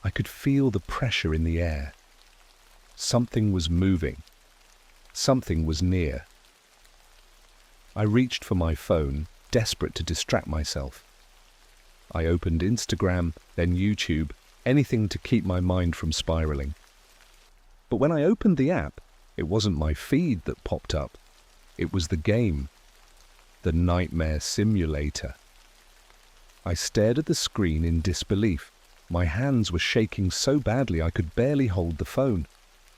I could feel the pressure in the air. Something was moving. Something was near. I reached for my phone, desperate to distract myself. I opened Instagram, then YouTube, anything to keep my mind from spiraling. But when I opened the app, it wasn't my feed that popped up. It was the game. The nightmare simulator. I stared at the screen in disbelief. My hands were shaking so badly I could barely hold the phone.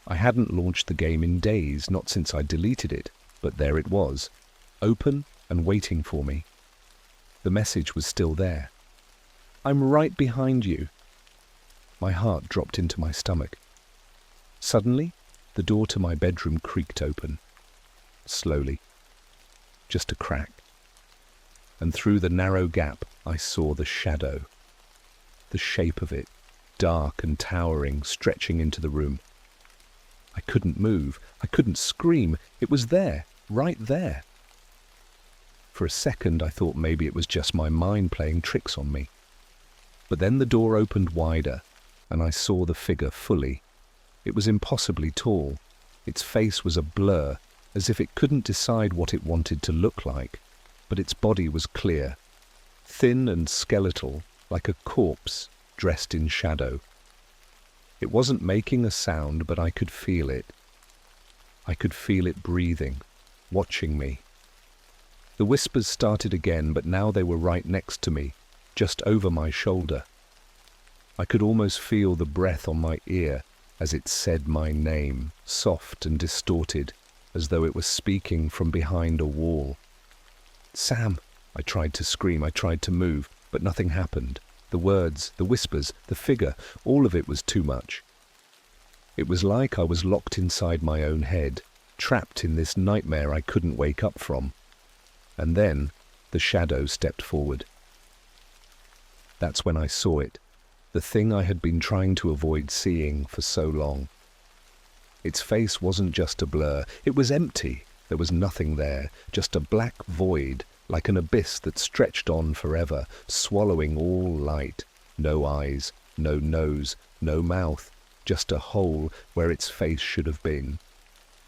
I hadn't launched the game in days, not since I deleted it, but there it was, open and waiting for me. The message was still there. "I'm right behind you." My heart dropped into my stomach. Suddenly, the door to my bedroom creaked open. Slowly. Just a crack. And through the narrow gap, I saw the shadow. The shape of it, dark and towering, stretching into the room. I couldn't move. I couldn't scream. It was there, right there. For a second, I thought maybe it was just my mind playing tricks on me. But then the door opened wider, and I saw the figure fully. It was impossibly tall. Its face was a blur, as if it couldn't decide what it wanted to look like, but its body was clear, thin and skeletal, like a corpse dressed in shadow. It wasn't making a sound, but I could feel it. I could feel it breathing, watching me. The whispers started again, but now they were right next to me, just over my shoulder. I could almost feel the breath on my ear as it said my name, soft and distorted, as though it was speaking from behind a wall. "Sam!" I tried to scream, I tried to move, but nothing happened. The words, the whispers, the figure, all of it was too much. It was like I was locked inside my own head, trapped in this nightmare I couldn't wake up from. And then the shadow stepped forward. That's when I saw it, the thing I had been trying to avoid seeing for so long. Its face wasn't just a blur, it was empty. There was nothing there, just a black void, like an abyss that stretched on forever, swallowing all light. No eyes, no nose, no mouth, just a hole where its face should have been.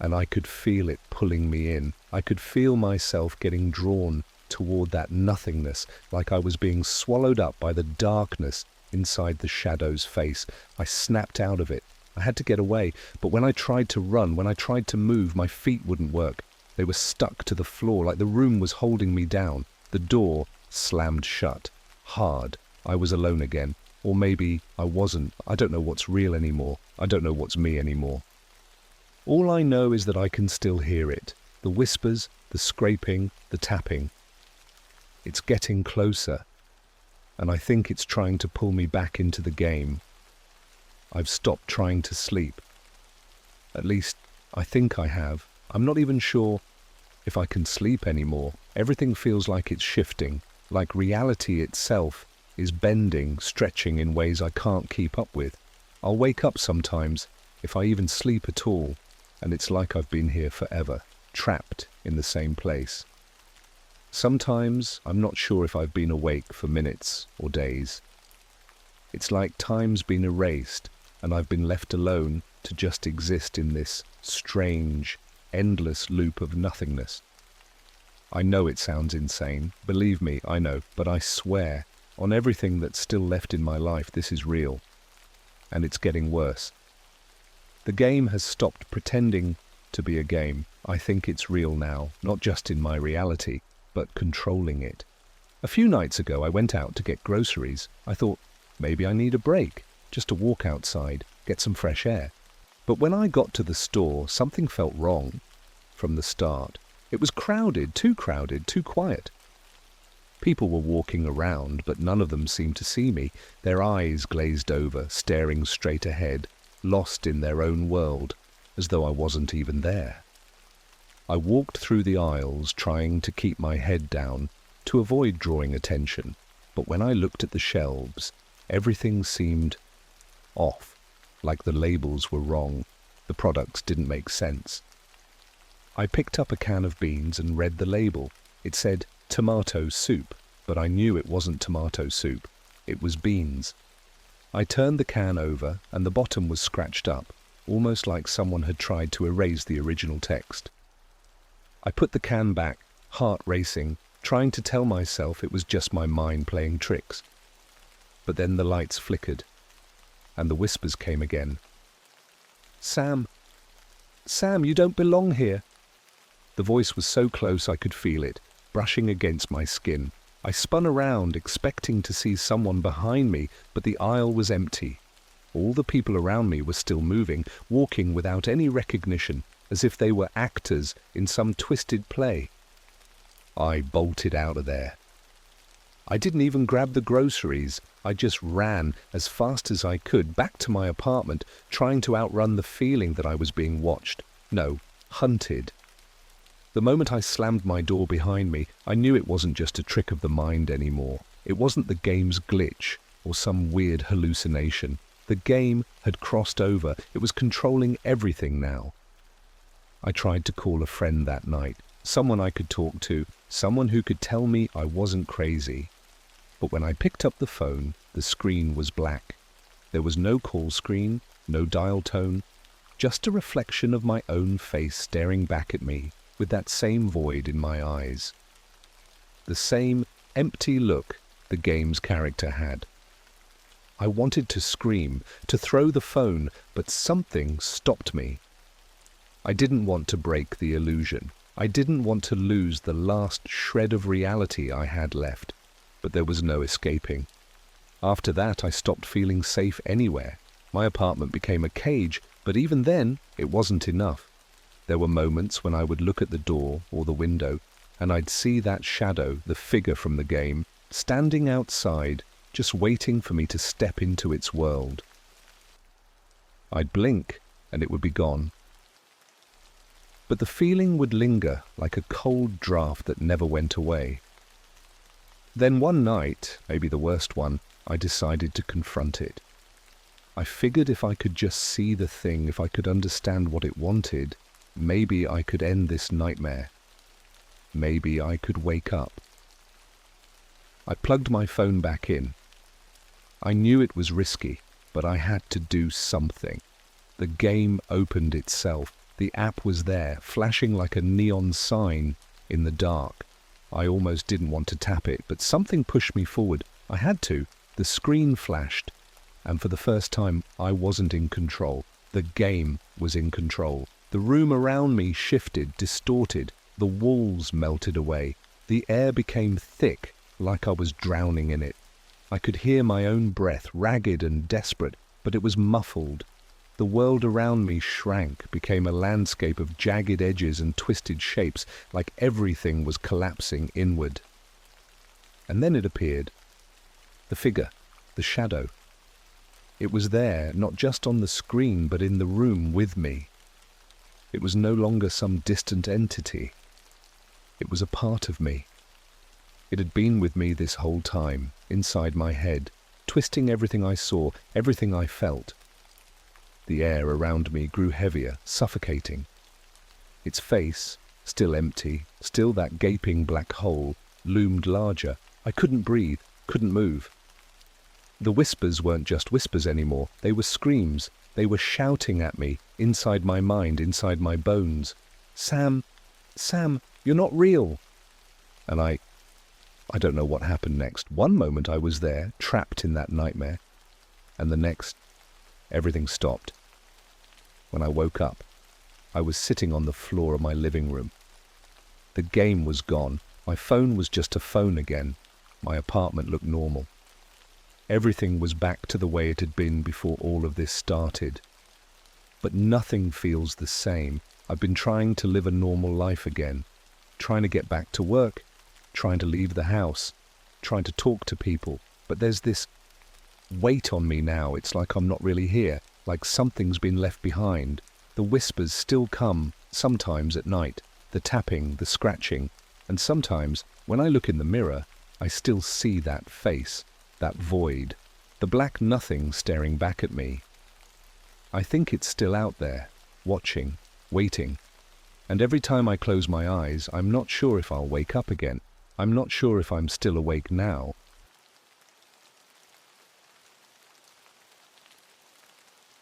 And I could feel it pulling me in. I could feel myself getting drawn toward that nothingness, like I was being swallowed up by the darkness inside the shadow's face. I snapped out of it. I had to get away, but when I tried to run, when I tried to move, my feet wouldn't work. They were stuck to the floor, like the room was holding me down. The door slammed shut, hard. I was alone again. Or maybe I wasn't. I don't know what's real anymore. I don't know what's me anymore. All I know is that I can still hear it. The whispers, the scraping, the tapping. It's getting closer, and I think it's trying to pull me back into the game. I've stopped trying to sleep. At least, I think I have. I'm not even sure if I can sleep anymore. Everything feels like it's shifting, like reality itself is bending, stretching in ways I can't keep up with. I'll wake up sometimes, if I even sleep at all, and it's like I've been here forever, trapped in the same place. Sometimes I'm not sure if I've been awake for minutes or days. It's like time's been erased, and I've been left alone to just exist in this strange, endless loop of nothingness. I know it sounds insane, believe me, I know, but I swear, on everything that's still left in my life, this is real. And it's getting worse. The game has stopped pretending to be a game. I think it's real now, not just in my reality, but controlling it. A few nights ago, I went out to get groceries. I thought, maybe I need a break, just to walk outside, get some fresh air. But when I got to the store, something felt wrong from the start. It was crowded, too quiet. People were walking around, but none of them seemed to see me, their eyes glazed over, staring straight ahead, lost in their own world, as though I wasn't even there. I walked through the aisles, trying to keep my head down, to avoid drawing attention, but when I looked at the shelves, everything seemed off, like the labels were wrong, the products didn't make sense. I picked up a can of beans and read the label. It said tomato soup, but I knew it wasn't tomato soup. It was beans. I turned the can over, and the bottom was scratched up, almost like someone had tried to erase the original text. I put the can back, heart racing, trying to tell myself it was just my mind playing tricks. But then the lights flickered, and the whispers came again. "Sam, Sam, you don't belong here." The voice was so close I could feel it, brushing against my skin. I spun around, expecting to see someone behind me, but the aisle was empty. All the people around me were still moving, walking without any recognition, as if they were actors in some twisted play. I bolted out of there. I didn't even grab the groceries. I just ran as fast as I could back to my apartment, trying to outrun the feeling that I was being watched. No, hunted. The moment I slammed my door behind me, I knew it wasn't just a trick of the mind anymore. It wasn't the game's glitch or some weird hallucination. The game had crossed over. It was controlling everything now. I tried to call a friend that night, someone I could talk to, someone who could tell me I wasn't crazy. But when I picked up the phone, the screen was black. There was no call screen, no dial tone, just a reflection of my own face staring back at me with that same void in my eyes. The same empty look the game's character had. I wanted to scream, to throw the phone, but something stopped me. I didn't want to break the illusion. I didn't want to lose the last shred of reality I had left, but there was no escaping. After that, I stopped feeling safe anywhere. My apartment became a cage, but even then, it wasn't enough. There were moments when I would look at the door or the window, and I'd see that shadow, the figure from the game, standing outside, just waiting for me to step into its world. I'd blink, and it would be gone. But the feeling would linger like a cold draft that never went away. Then one night, maybe the worst one, I decided to confront it. I figured if I could just see the thing, if I could understand what it wanted, maybe I could end this nightmare. Maybe I could wake up. I plugged my phone back in. I knew it was risky, but I had to do something. The game opened itself. The app was there, flashing like a neon sign in the dark. I almost didn't want to tap it, but something pushed me forward. I had to. The screen flashed, and for the first time, I wasn't in control. The game was in control. The room around me shifted, distorted. The walls melted away. The air became thick, like I was drowning in it. I could hear my own breath, ragged and desperate, but it was muffled. The world around me shrank, became a landscape of jagged edges and twisted shapes, like everything was collapsing inward. And then it appeared. The figure, the shadow. It was there, not just on the screen, but in the room with me. It was no longer some distant entity. It was a part of me. It had been with me this whole time, inside my head, twisting everything I saw, everything I felt. The air around me grew heavier, suffocating. Its face, still empty, still that gaping black hole, loomed larger. I couldn't breathe, couldn't move. The whispers weren't just whispers anymore. They were screams. They were shouting at me, inside my mind, inside my bones. Sam, you're not real. And I don't know what happened next. One moment I was there, trapped in that nightmare, and the next, everything stopped. When I woke up, I was sitting on the floor of my living room. The game was gone. My phone was just a phone again. My apartment looked normal. Everything was back to the way it had been before all of this started. But nothing feels the same. I've been trying to live a normal life again, trying to get back to work, trying to leave the house, trying to talk to people. But there's this weight on me now. It's like I'm not really here, like something's been left behind. The whispers still come, sometimes at night, the tapping, the scratching, and sometimes, when I look in the mirror, I still see that face, that void, the black nothing staring back at me. I think it's still out there, watching, waiting. And every time I close my eyes, I'm not sure if I'll wake up again. I'm not sure if I'm still awake now.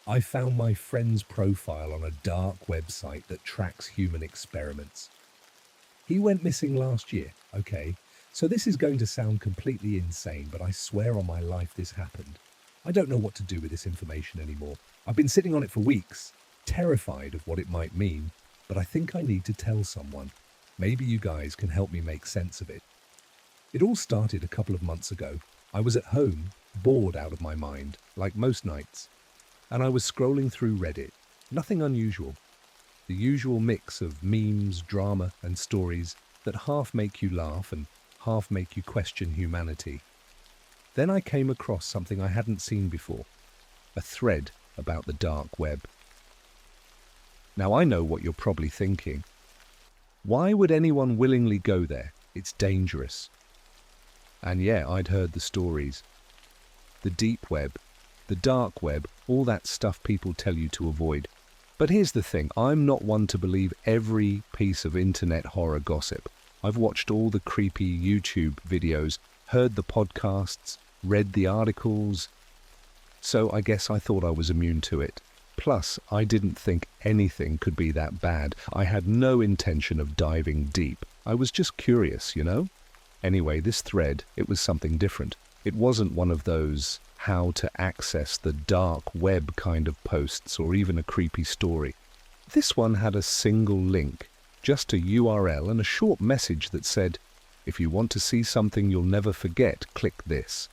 I found my friend's profile on a dark website that tracks human experiments. He went missing last year, okay? So this is going to sound completely insane, but I swear on my life this happened. I don't know what to do with this information anymore. I've been sitting on it for weeks, terrified of what it might mean, but I think I need to tell someone. Maybe you guys can help me make sense of it. It all started a couple of months ago. I was at home, bored out of my mind, like most nights, and I was scrolling through Reddit. Nothing unusual. The usual mix of memes, drama, and stories that half make you laugh and half make you question humanity. Then I came across something I hadn't seen before, a thread about the dark web. Now I know what you're probably thinking. Why would anyone willingly go there? It's dangerous. And yeah, I'd heard the stories. The deep web, the dark web, all that stuff people tell you to avoid. But here's the thing, I'm not one to believe every piece of internet horror gossip. I've watched all the creepy YouTube videos, heard the podcasts, read the articles, so I guess I thought I was immune to it. Plus, I didn't think anything could be that bad. I had no intention of diving deep. I was just curious, you know? Anyway, this thread, it was something different. It wasn't one of those how to access the dark web kind of posts or even a creepy story. This one had a single link, just a URL and a short message that said, "If you want to see something you'll never forget, click this."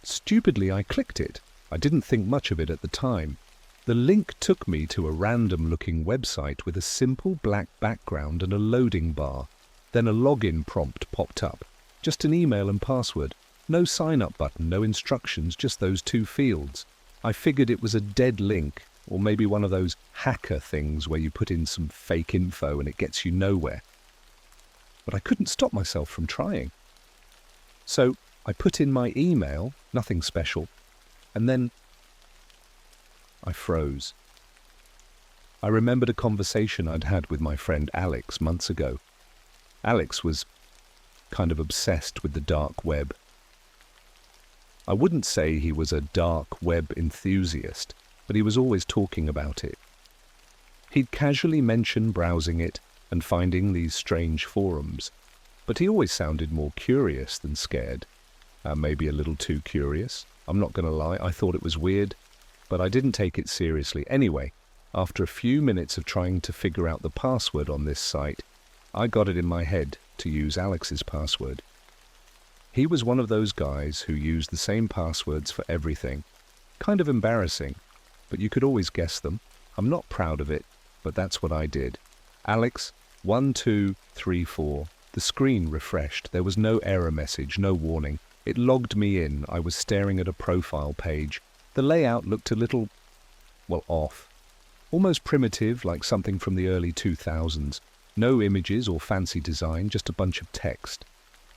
Stupidly, I clicked it. I didn't think much of it at the time. The link took me to a random-looking website with a simple black background and a loading bar. Then a login prompt popped up. Just an email and password. No sign-up button, no instructions, just those two fields. I figured it was a dead link, or maybe one of those hacker things where you put in some fake info and it gets you nowhere. But I couldn't stop myself from trying. So I put in my email, nothing special, and then I froze. I remembered a conversation I'd had with my friend Alex months ago. Alex was kind of obsessed with the dark web. I wouldn't say he was a dark web enthusiast, but he was always talking about it. He'd casually mention browsing it and finding these strange forums, but he always sounded more curious than scared. Maybe a little too curious. I'm not going to lie, I thought it was weird, but I didn't take it seriously. Anyway, after a few minutes of trying to figure out the password on this site, I got it in my head to use Alex's password. He was one of those guys who used the same passwords for everything. Kind of embarrassing, but you could always guess them. I'm not proud of it, but that's what I did. Alex, 1234. The screen refreshed. There was no error message, no warning. It logged me in. I was staring at a profile page. The layout looked a little, well, off. Almost primitive, like something from the early 2000s. No images or fancy design, just a bunch of text.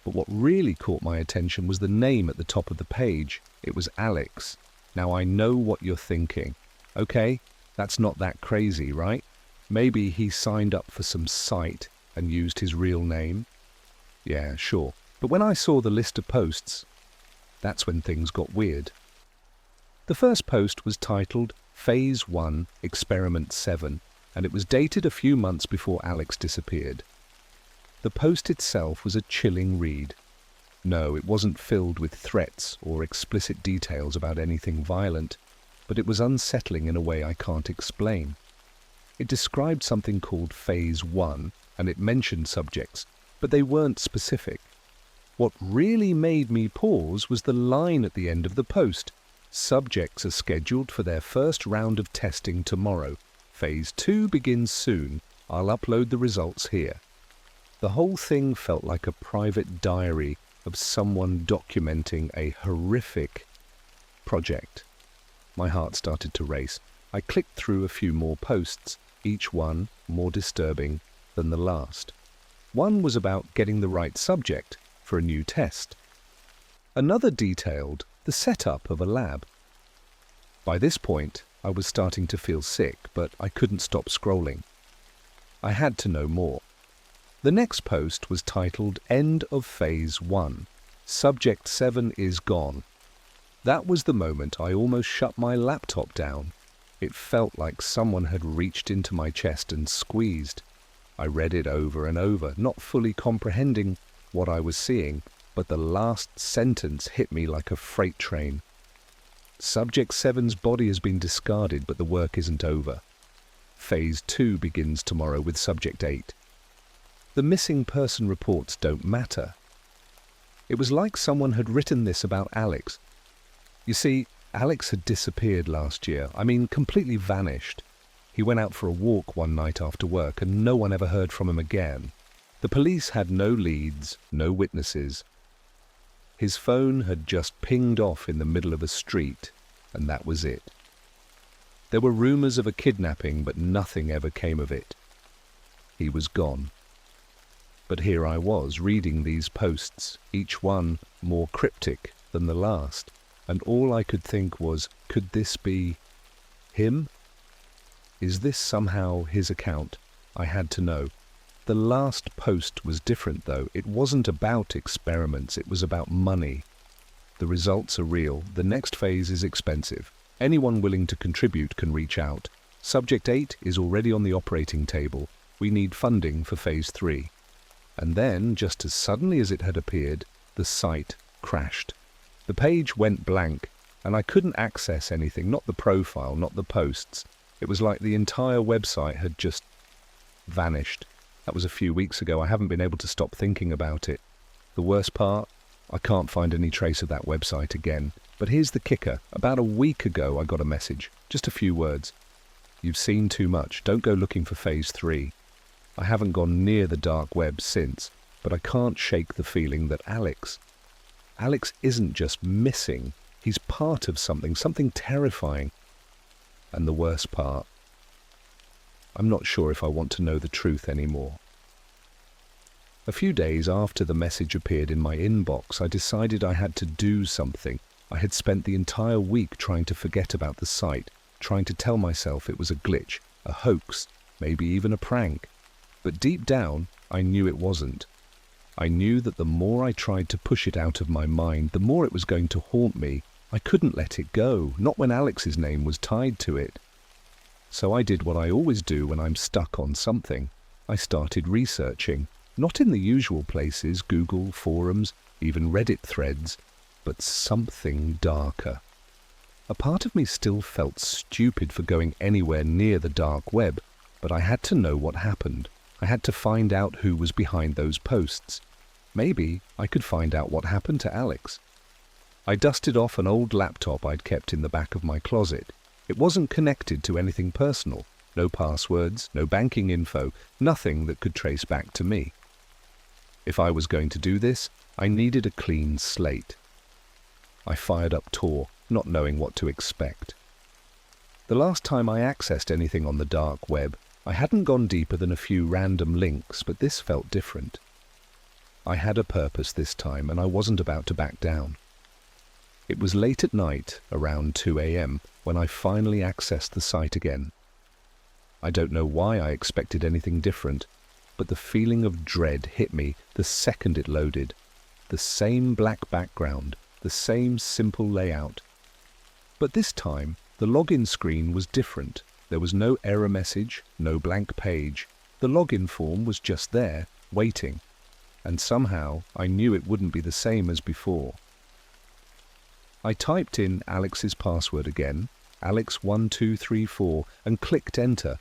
But what really caught my attention was the name at the top of the page. It was Alex. Now I know what you're thinking. Okay, that's not that crazy, right? Maybe he signed up for some site and used his real name. Yeah, sure. But when I saw the list of posts, that's when things got weird. The first post was titled Phase 1, Experiment 7, and it was dated a few months before Alex disappeared. The post itself was a chilling read. No, it wasn't filled with threats or explicit details about anything violent, but it was unsettling in a way I can't explain. It described something called Phase 1, and it mentioned subjects, but they weren't specific. What really made me pause was the line at the end of the post. Subjects are scheduled for their first round of testing tomorrow. Phase 2 begins soon. I'll upload the results here. The whole thing felt like a private diary of someone documenting a horrific project. My heart started to race. I clicked through a few more posts, each one more disturbing than the last. One was about getting the right subject for a new test. Another detailed the setup of a lab. By this point, I was starting to feel sick, but I couldn't stop scrolling. I had to know more. The next post was titled End of Phase 1. Subject 7 is gone. That was the moment I almost shut my laptop down. It felt like someone had reached into my chest and squeezed. I read it over and over, not fully comprehending what I was seeing, but the last sentence hit me like a freight train. Subject 7's body has been discarded, but the work isn't over. Phase 2 begins tomorrow with Subject 8. The missing person reports don't matter. It was like someone had written this about Alex. You see, Alex had disappeared last year. I mean, completely vanished. He went out for a walk one night after work and no one ever heard from him again. The police had no leads, no witnesses. His phone had just pinged off in the middle of a street, and that was it. There were rumors of a kidnapping, but nothing ever came of it. He was gone. But here I was, reading these posts, each one more cryptic than the last, and all I could think was, could this be him? Is this somehow his account? I had to know. The last post was different, though. It wasn't about experiments, it was about money. The results are real. The next phase is expensive. Anyone willing to contribute can reach out. Subject 8 is already on the operating table. We need funding for phase 3. And then, just as suddenly as it had appeared, the site crashed. The page went blank, and I couldn't access anything, not the profile, not the posts. It was like the entire website had just vanished. That was a few weeks ago. I haven't been able to stop thinking about it. The worst part, I can't find any trace of that website again. But here's the kicker. About a week ago, I got a message. Just a few words. You've seen too much. Don't go looking for phase 3. I haven't gone near the dark web since, but I can't shake the feeling that Alex isn't just missing. He's part of something terrifying. And the worst part, I'm not sure if I want to know the truth anymore. A few days after the message appeared in my inbox, I decided I had to do something. I had spent the entire week trying to forget about the site, trying to tell myself it was a glitch, a hoax, maybe even a prank. But deep down, I knew it wasn't. I knew that the more I tried to push it out of my mind, the more it was going to haunt me. I couldn't let it go, not when Alex's name was tied to it. So I did what I always do when I'm stuck on something. I started researching, not in the usual places, Google, forums, even Reddit threads, but something darker. A part of me still felt stupid for going anywhere near the dark web, but I had to know what happened. I had to find out who was behind those posts. Maybe I could find out what happened to Alex. I dusted off an old laptop I'd kept in the back of my closet. It wasn't connected to anything personal. No passwords, no banking info, nothing that could trace back to me. If I was going to do this, I needed a clean slate. I fired up Tor, not knowing what to expect. The last time I accessed anything on the dark web, I hadn't gone deeper than a few random links, but this felt different. I had a purpose this time, and I wasn't about to back down. It was late at night, around 2 a.m., when I finally accessed the site again. I don't know why I expected anything different, but the feeling of dread hit me the second it loaded. The same black background, the same simple layout. But this time, the login screen was different. There was no error message, no blank page. The login form was just there, waiting. And somehow, I knew it wouldn't be the same as before. I typed in Alex's password again, Alex1234, and clicked enter.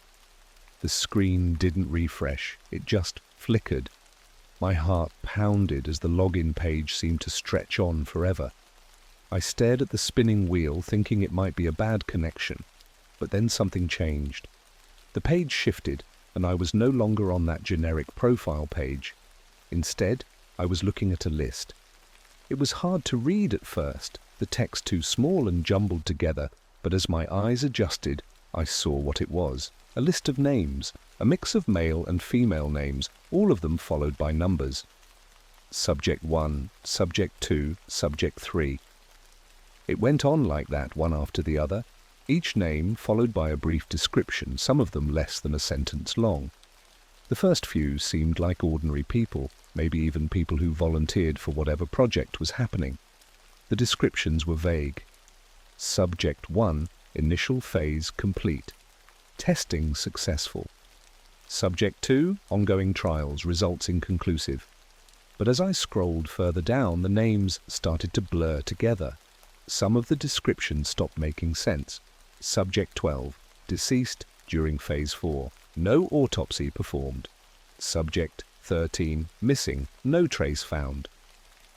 The screen didn't refresh, it just flickered. My heart pounded as the login page seemed to stretch on forever. I stared at the spinning wheel, thinking it might be a bad connection. But then something changed. The page shifted, and I was no longer on that generic profile page. Instead, I was looking at a list. It was hard to read at first, the text too small and jumbled together, but as my eyes adjusted, I saw what it was. A list of names, a mix of male and female names, all of them followed by numbers. Subject 1, Subject 2, Subject 3. It went on like that, one after the other, each name followed by a brief description, some of them less than a sentence long. The first few seemed like ordinary people, maybe even people who volunteered for whatever project was happening. The descriptions were vague. Subject 1, initial phase complete. Testing successful. Subject 2, ongoing trials, results inconclusive. But as I scrolled further down, the names started to blur together. Some of the descriptions stopped making sense. Subject 12, deceased during phase 4. No autopsy performed. Subject 13, missing. No trace found.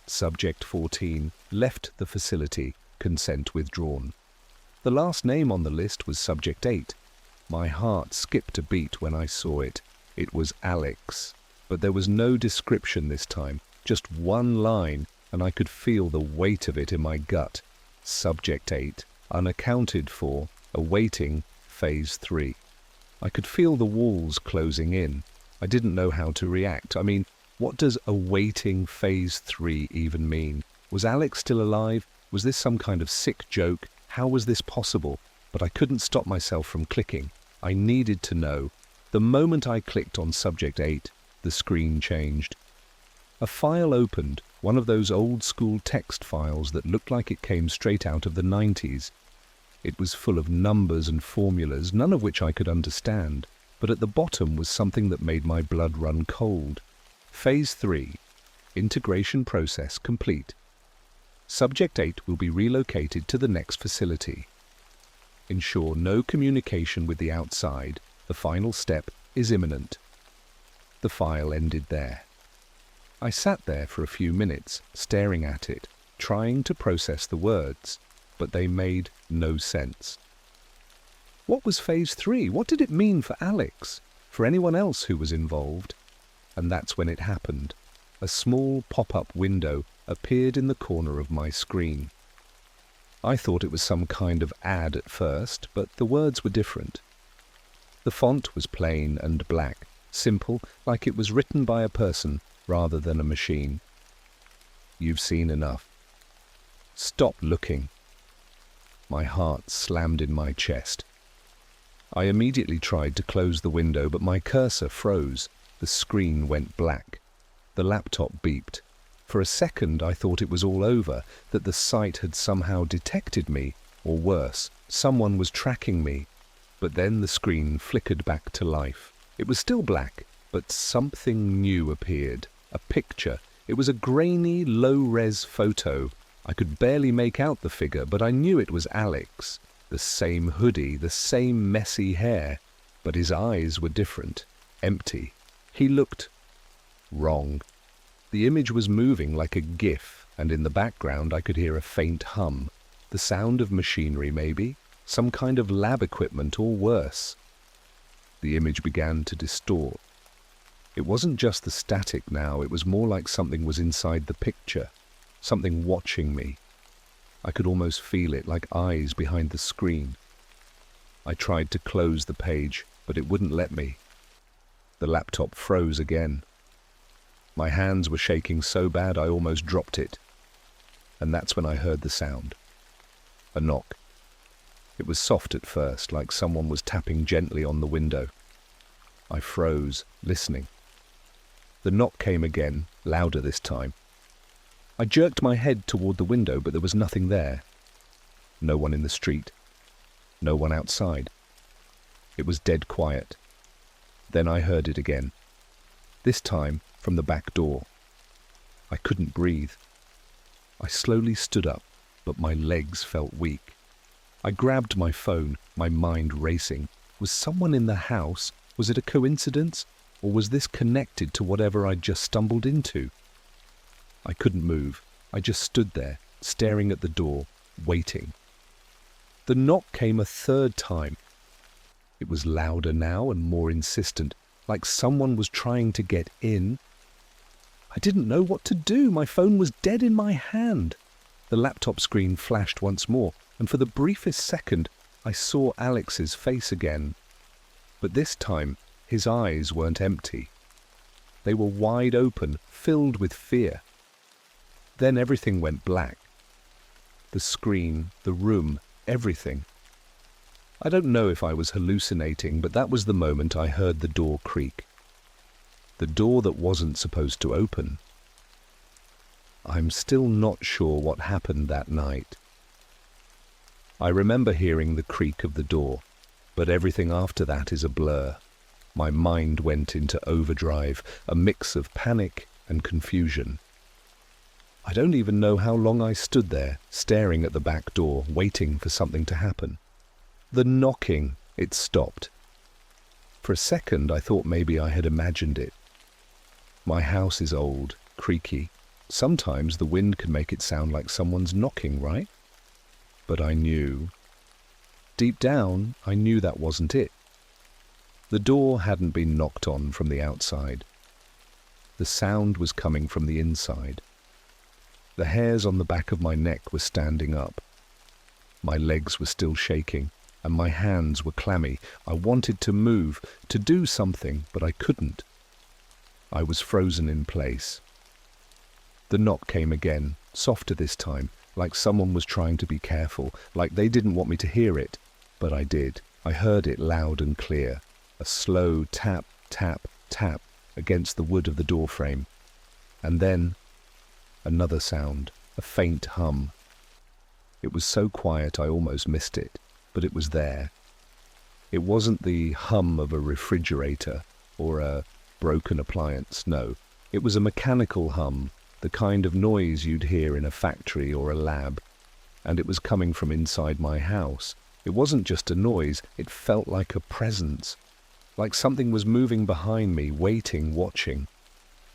Subject 14 left the facility, consent withdrawn. The last name on the list was Subject 8. My heart skipped a beat when I saw it. It was Alex. But there was no description this time, just one line, and I could feel the weight of it in my gut. Subject 8, unaccounted for, awaiting Phase 3. I could feel the walls closing in. I didn't know how to react. I mean, what does awaiting Phase 3 even mean? Was Alex still alive? Was this some kind of sick joke? How was this possible? But I couldn't stop myself from clicking. I needed to know. The moment I clicked on Subject 8, the screen changed. A file opened, one of those old-school text files that looked like it came straight out of the 90s. It was full of numbers and formulas, none of which I could understand, but at the bottom was something that made my blood run cold. Phase 3. Integration process complete. Subject 8 will be relocated to the next facility. Ensure no communication with the outside. The final step is imminent. The file ended there. I sat there for a few minutes, staring at it, trying to process the words, but they made no sense. What was Phase 3? What did it mean for Alex? For anyone else who was involved? And that's when it happened. A small pop-up window appeared in the corner of my screen. I thought it was some kind of ad at first, but the words were different. The font was plain and black, simple, like it was written by a person rather than a machine. You've seen enough. Stop looking. My heart slammed in my chest. I immediately tried to close the window, but my cursor froze. The screen went black. The laptop beeped. For a second I thought it was all over, that the site had somehow detected me, or worse, someone was tracking me. But then the screen flickered back to life. It was still black, but something new appeared. A picture. It was a grainy, low-res photo. I could barely make out the figure, but I knew it was Alex. The same hoodie, the same messy hair. But his eyes were different. Empty. He looked wrong. The image was moving like a GIF, and in the background I could hear a faint hum. The sound of machinery, maybe? Some kind of lab equipment, or worse. The image began to distort. It wasn't just the static now, it was more like something was inside the picture. Something watching me. I could almost feel it, like eyes behind the screen. I tried to close the page, but it wouldn't let me. The laptop froze again. My hands were shaking so bad I almost dropped it. And that's when I heard the sound. A knock. It was soft at first, like someone was tapping gently on the window. I froze, listening. The knock came again, louder this time. I jerked my head toward the window, but there was nothing there. No one in the street. No one outside. It was dead quiet. Then I heard it again. This time from the back door. I couldn't breathe. I slowly stood up, but my legs felt weak. I grabbed my phone, my mind racing. Was someone in the house? Was it a coincidence? Or was this connected to whatever I'd just stumbled into? I couldn't move. I just stood there, staring at the door, waiting. The knock came a third time. It was louder now and more insistent, like someone was trying to get in. I didn't know what to do. My phone was dead in my hand. The laptop screen flashed once more, and for the briefest second, I saw Alex's face again. But this time, his eyes weren't empty. They were wide open, filled with fear. Then everything went black. The screen, the room, everything. I don't know if I was hallucinating, but that was the moment I heard the door creak. The door that wasn't supposed to open. I'm still not sure what happened that night. I remember hearing the creak of the door, but everything after that is a blur. My mind went into overdrive, a mix of panic and confusion. I don't even know how long I stood there, staring at the back door, waiting for something to happen. The knocking, it stopped. For a second I thought maybe I had imagined it. My house is old, creaky. Sometimes the wind can make it sound like someone's knocking, right? But I knew. Deep down, I knew that wasn't it. The door hadn't been knocked on from the outside. The sound was coming from the inside. The hairs on the back of my neck were standing up. My legs were still shaking, and my hands were clammy. I wanted to move, to do something, but I couldn't. I was frozen in place. The knock came again, softer this time, like someone was trying to be careful, like they didn't want me to hear it. But I did. I heard it loud and clear. A slow tap, tap, tap against the wood of the doorframe. And then another sound, a faint hum. It was so quiet I almost missed it, but it was there. It wasn't the hum of a refrigerator or a broken appliance, no. It was a mechanical hum, the kind of noise you'd hear in a factory or a lab. And it was coming from inside my house. It wasn't just a noise, it felt like a presence. Like something was moving behind me, waiting, watching.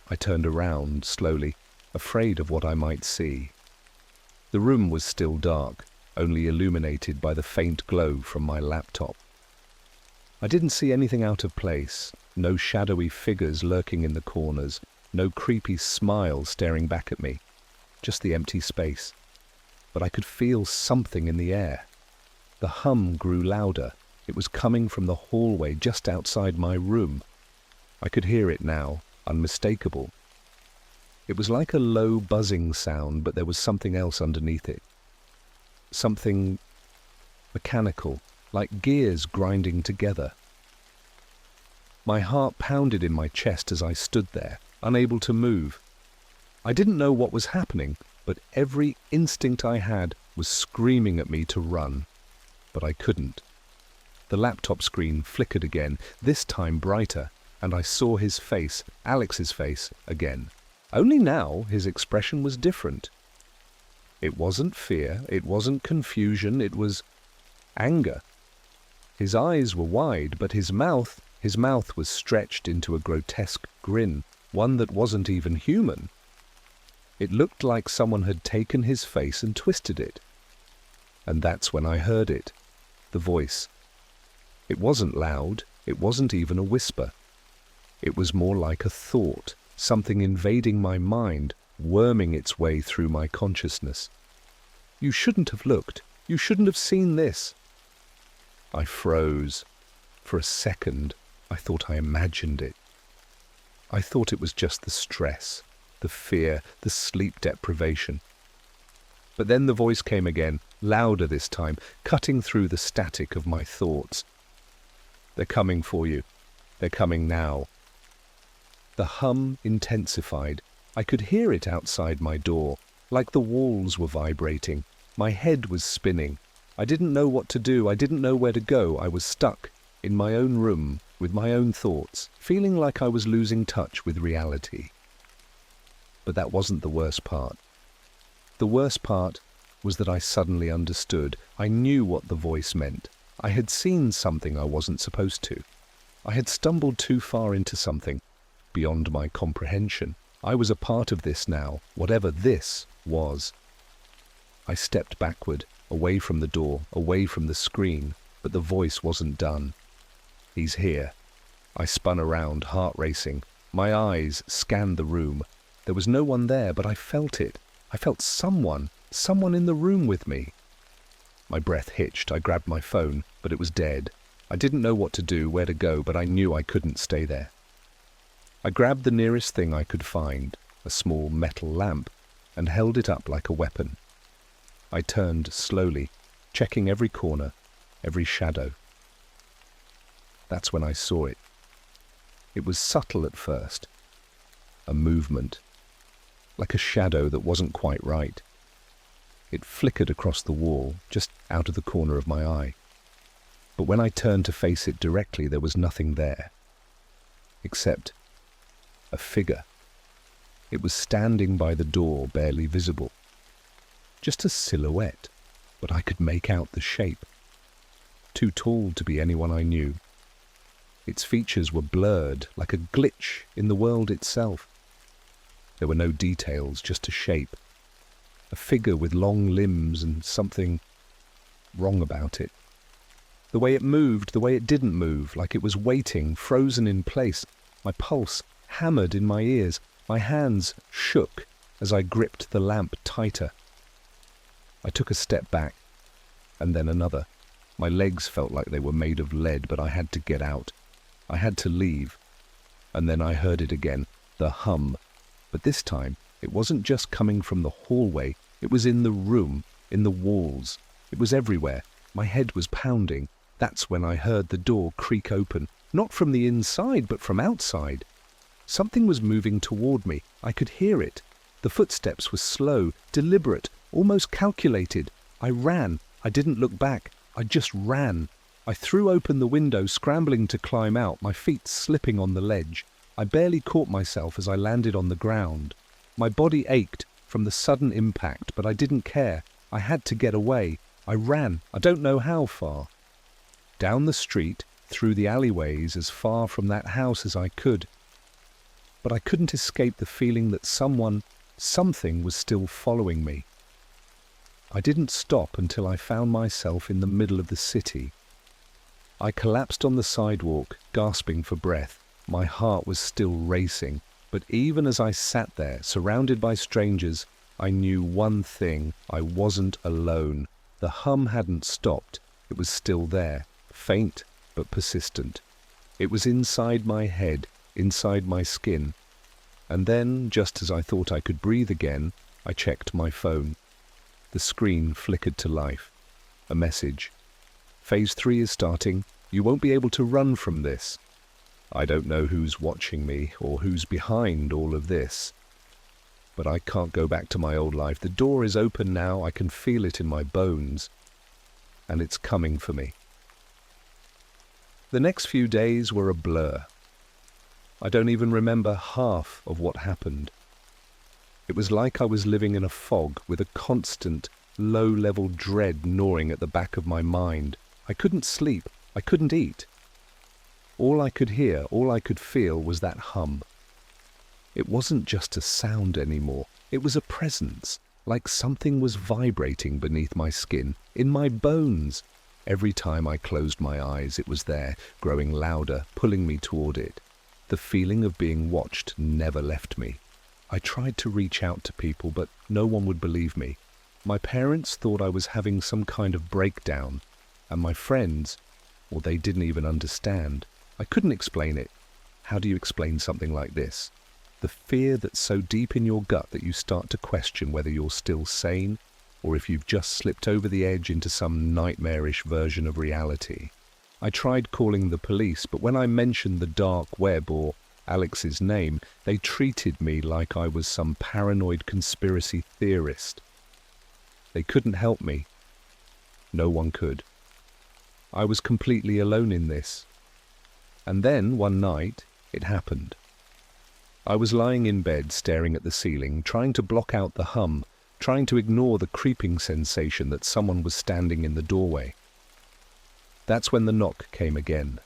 I turned around slowly, afraid of what I might see. The room was still dark, only illuminated by the faint glow from my laptop. I didn't see anything out of place, no shadowy figures lurking in the corners, no creepy smile staring back at me, just the empty space. But I could feel something in the air. The hum grew louder. It was coming from the hallway just outside my room. I could hear it now, unmistakable. It was like a low buzzing sound, but there was something else underneath it. Something mechanical, like gears grinding together. My heart pounded in my chest as I stood there, unable to move. I didn't know what was happening, but every instinct I had was screaming at me to run. But I couldn't. The laptop screen flickered again, this time brighter, and I saw his face, Alex's face, again. Only now his expression was different. It wasn't fear, it wasn't confusion, it was anger. His eyes were wide, but his mouth was stretched into a grotesque grin, one that wasn't even human. It looked like someone had taken his face and twisted it. And that's when I heard it, the voice. It wasn't loud, it wasn't even a whisper. It was more like a thought, something invading my mind, worming its way through my consciousness. You shouldn't have looked. You shouldn't have seen this. I froze. For a second, I thought I imagined it. I thought it was just the stress, the fear, the sleep deprivation. But then the voice came again, louder this time, cutting through the static of my thoughts. They're coming for you. They're coming now. The hum intensified. I could hear it outside my door, like the walls were vibrating. My head was spinning. I didn't know what to do. I didn't know where to go. I was stuck in my own room with my own thoughts, feeling like I was losing touch with reality. But that wasn't the worst part. The worst part was that I suddenly understood. I knew what the voice meant. I had seen something I wasn't supposed to. I had stumbled too far into something, beyond my comprehension. I was a part of this now, whatever this was. I stepped backward, away from the door, away from the screen, but the voice wasn't done. He's here. I spun around, heart racing. My eyes scanned the room. There was no one there, but I felt it. I felt someone in the room with me. My breath hitched. I grabbed my phone, but it was dead. I didn't know what to do, where to go, but I knew I couldn't stay there. I grabbed the nearest thing I could find, a small metal lamp, and held it up like a weapon. I turned slowly, checking every corner, every shadow. That's when I saw it. It was subtle at first, a movement, like a shadow that wasn't quite right. It flickered across the wall, just out of the corner of my eye. But when I turned to face it directly, there was nothing there, except a figure. It was standing by the door, barely visible. Just a silhouette, but I could make out the shape. Too tall to be anyone I knew. Its features were blurred, like a glitch in the world itself. There were no details, just a shape. A figure with long limbs and something wrong about it. The way it moved, the way it didn't move, like it was waiting, frozen in place. My pulse hammered in my ears. My hands shook as I gripped the lamp tighter. I took a step back, and then another. My legs felt like they were made of lead, but I had to get out. I had to leave. And then I heard it again, the hum. But this time, it wasn't just coming from the hallway. It was in the room, in the walls. It was everywhere. My head was pounding. That's when I heard the door creak open, not from the inside, but from outside. Something was moving toward me. I could hear it. The footsteps were slow, deliberate, almost calculated. I ran. I didn't look back. I just ran. I threw open the window, scrambling to climb out, my feet slipping on the ledge. I barely caught myself as I landed on the ground. My body ached from the sudden impact, but I didn't care. I had to get away. I ran. I don't know how far. Down the street, through the alleyways, as far from that house as I could. But I couldn't escape the feeling that something was still following me. I didn't stop until I found myself in the middle of the city. I collapsed on the sidewalk, gasping for breath. My heart was still racing, but even as I sat there, surrounded by strangers, I knew one thing: I wasn't alone. The hum hadn't stopped. It was still there, faint but persistent. It was inside my head, inside my skin. And then, just as I thought I could breathe again, I checked my phone. The screen flickered to life. A message. Phase 3 is starting. You won't be able to run from this. I don't know who's watching me or who's behind all of this. But I can't go back to my old life. The door is open now. I can feel it in my bones. And it's coming for me. The next few days were a blur. I don't even remember half of what happened. It was like I was living in a fog with a constant, low-level dread gnawing at the back of my mind. I couldn't sleep. I couldn't eat. All I could hear, all I could feel was that hum. It wasn't just a sound anymore. It was a presence, like something was vibrating beneath my skin, in my bones. Every time I closed my eyes, it was there, growing louder, pulling me toward it. The feeling of being watched never left me. I tried to reach out to people, but no one would believe me. My parents thought I was having some kind of breakdown, and my friends, well, they didn't even understand. I couldn't explain it. How do you explain something like this? The fear that's so deep in your gut that you start to question whether you're still sane, or if you've just slipped over the edge into some nightmarish version of reality. I tried calling the police, but when I mentioned the dark web or Alex's name, they treated me like I was some paranoid conspiracy theorist. They couldn't help me. No one could. I was completely alone in this. And then, one night, it happened. I was lying in bed, staring at the ceiling, trying to block out the hum, trying to ignore the creeping sensation that someone was standing in the doorway. That's when the knock came again.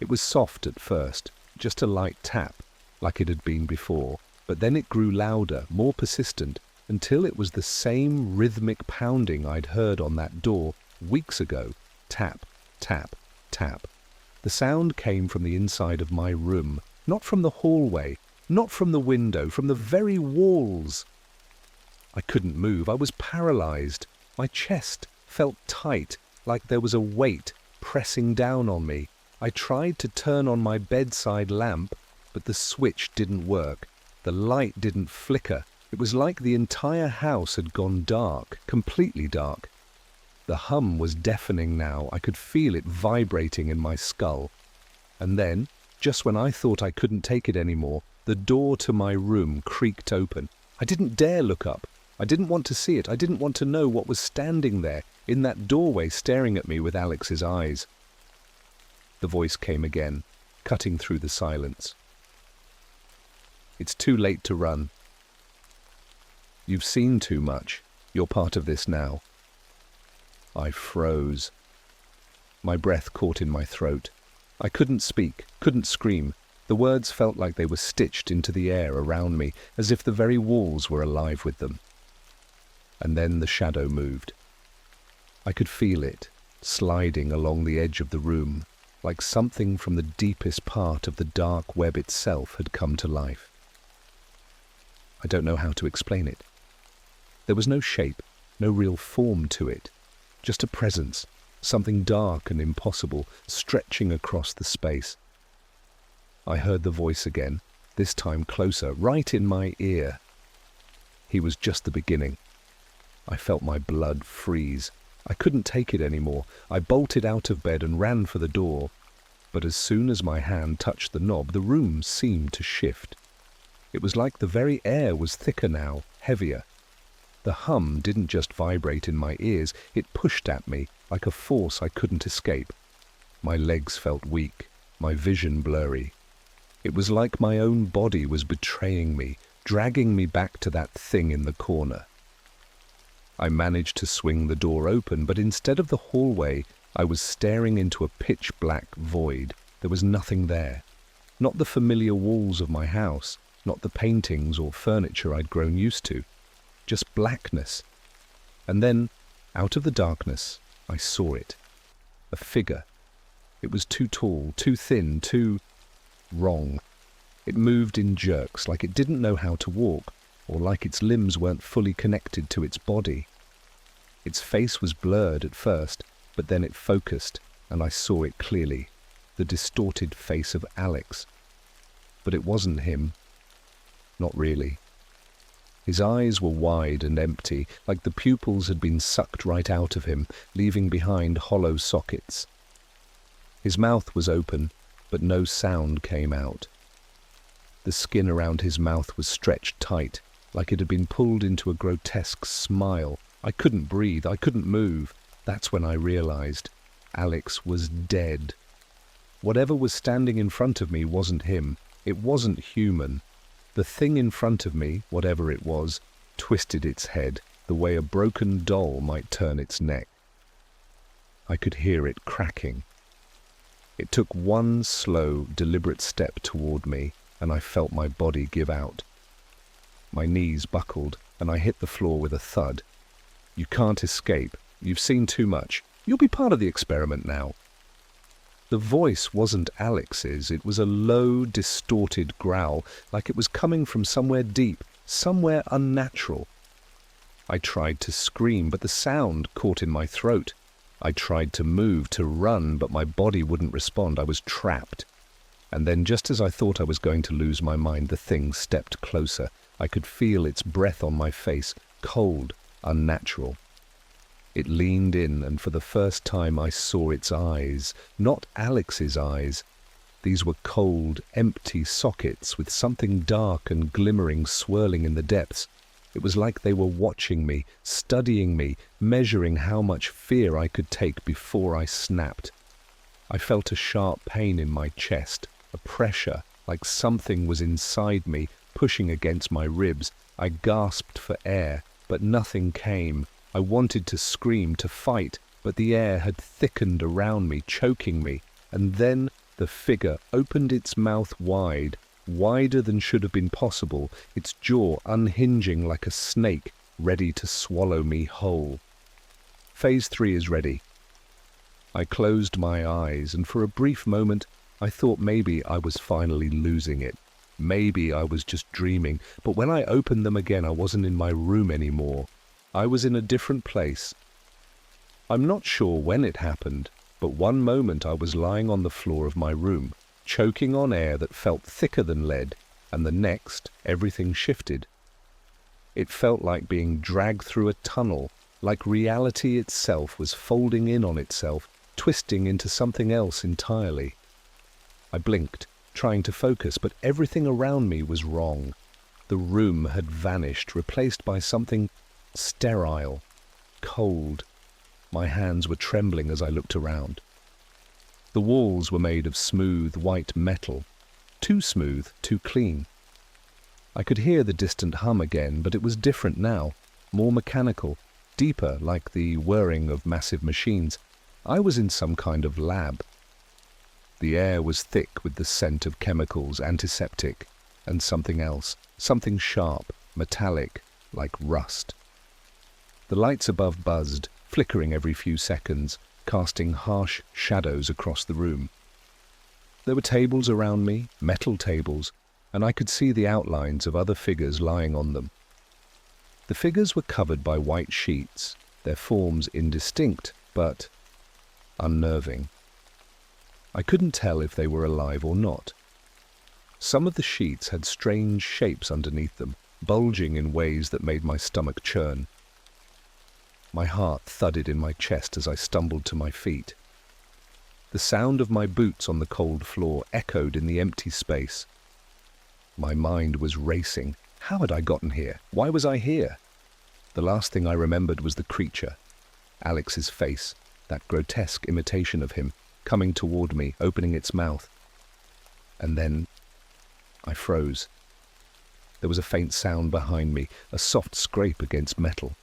It was soft at first, just a light tap, like it had been before, but then it grew louder, more persistent, until it was the same rhythmic pounding I'd heard on that door weeks ago. Tap, tap, tap. The sound came from the inside of my room, not from the hallway, not from the window, from the very walls. I couldn't move. I was paralyzed. My chest felt tight, like there was a weight pressing down on me. I tried to turn on my bedside lamp, but the switch didn't work. The light didn't flicker. It was like the entire house had gone dark, completely dark. The hum was deafening now. I could feel it vibrating in my skull. And then, just when I thought I couldn't take it anymore, the door to my room creaked open. I didn't dare look up. I didn't want to see it. I didn't want to know what was standing there in that doorway staring at me with Alex's eyes. The voice came again, cutting through the silence. It's too late to run. You've seen too much. You're part of this now. I froze. My breath caught in my throat. I couldn't speak, couldn't scream. The words felt like they were stitched into the air around me, as if the very walls were alive with them. And then the shadow moved. I could feel it, sliding along the edge of the room, like something from the deepest part of the dark web itself had come to life. I don't know how to explain it. There was no shape, no real form to it, just a presence, something dark and impossible, stretching across the space. I heard the voice again, this time closer, right in my ear. He was just the beginning. I felt my blood freeze. I couldn't take it anymore. I bolted out of bed and ran for the door. But as soon as my hand touched the knob, the room seemed to shift. It was like the very air was thicker now, heavier. The hum didn't just vibrate in my ears, it pushed at me like a force I couldn't escape. My legs felt weak, my vision blurry. It was like my own body was betraying me, dragging me back to that thing in the corner. I managed to swing the door open, but instead of the hallway, I was staring into a pitch-black void. There was nothing there. Not the familiar walls of my house, not the paintings or furniture I'd grown used to. Just blackness. And then, out of the darkness, I saw it. A figure. It was too tall, too thin, too wrong. It moved in jerks, like it didn't know how to walk, or like its limbs weren't fully connected to its body. Its face was blurred at first, but then it focused, and I saw it clearly, the distorted face of Alex. But it wasn't him. Not really. His eyes were wide and empty, like the pupils had been sucked right out of him, leaving behind hollow sockets. His mouth was open, but no sound came out. The skin around his mouth was stretched tight, like it had been pulled into a grotesque smile. I couldn't breathe, I couldn't move. That's when I realized Alex was dead. Whatever was standing in front of me wasn't him. It wasn't human. The thing in front of me, whatever it was, twisted its head, the way a broken doll might turn its neck. I could hear it cracking. It took one slow, deliberate step toward me, and I felt my body give out. My knees buckled, and I hit the floor with a thud. You can't escape. You've seen too much. You'll be part of the experiment now. The voice wasn't Alex's. It was a low, distorted growl, like it was coming from somewhere deep, somewhere unnatural. I tried to scream, but the sound caught in my throat. I tried to move, to run, but my body wouldn't respond. I was trapped. And then, just as I thought I was going to lose my mind, the thing stepped closer. I could feel its breath on my face, cold, unnatural. It leaned in, and for the first time I saw its eyes, not Alex's eyes. These were cold, empty sockets with something dark and glimmering swirling in the depths. It was like they were watching me, studying me, measuring how much fear I could take before I snapped. I felt a sharp pain in my chest, a pressure, like something was inside me, pushing against my ribs. I gasped for air, but nothing came. I wanted to scream, to fight, but the air had thickened around me, choking me. And then the figure opened its mouth wide, wider than should have been possible, its jaw unhinging like a snake, ready to swallow me whole. Phase 3 is ready. I closed my eyes, and for a brief moment I thought maybe I was finally losing it. Maybe I was just dreaming, but when I opened them again I wasn't in my room anymore. I was in a different place. I'm not sure when it happened, but one moment I was lying on the floor of my room, choking on air that felt thicker than lead, and the next, everything shifted. It felt like being dragged through a tunnel, like reality itself was folding in on itself, twisting into something else entirely. I blinked, trying to focus, but everything around me was wrong. The room had vanished, replaced by something sterile, cold. My hands were trembling as I looked around. The walls were made of smooth white metal, too smooth, too clean. I could hear the distant hum again, but it was different now, more mechanical, deeper, like the whirring of massive machines. I was in some kind of lab. The air was thick with the scent of chemicals, antiseptic, and something else, something sharp, metallic, like rust. The lights above buzzed, flickering every few seconds, casting harsh shadows across the room. There were tables around me, metal tables, and I could see the outlines of other figures lying on them. The figures were covered by white sheets, their forms indistinct, but unnerving. I couldn't tell if they were alive or not. Some of the sheets had strange shapes underneath them, bulging in ways that made my stomach churn. My heart thudded in my chest as I stumbled to my feet. The sound of my boots on the cold floor echoed in the empty space. My mind was racing. How had I gotten here? Why was I here? The last thing I remembered was the creature, Alex's face, that grotesque imitation of him, coming toward me, opening its mouth. And then I froze. There was a faint sound behind me, a soft scrape against metal.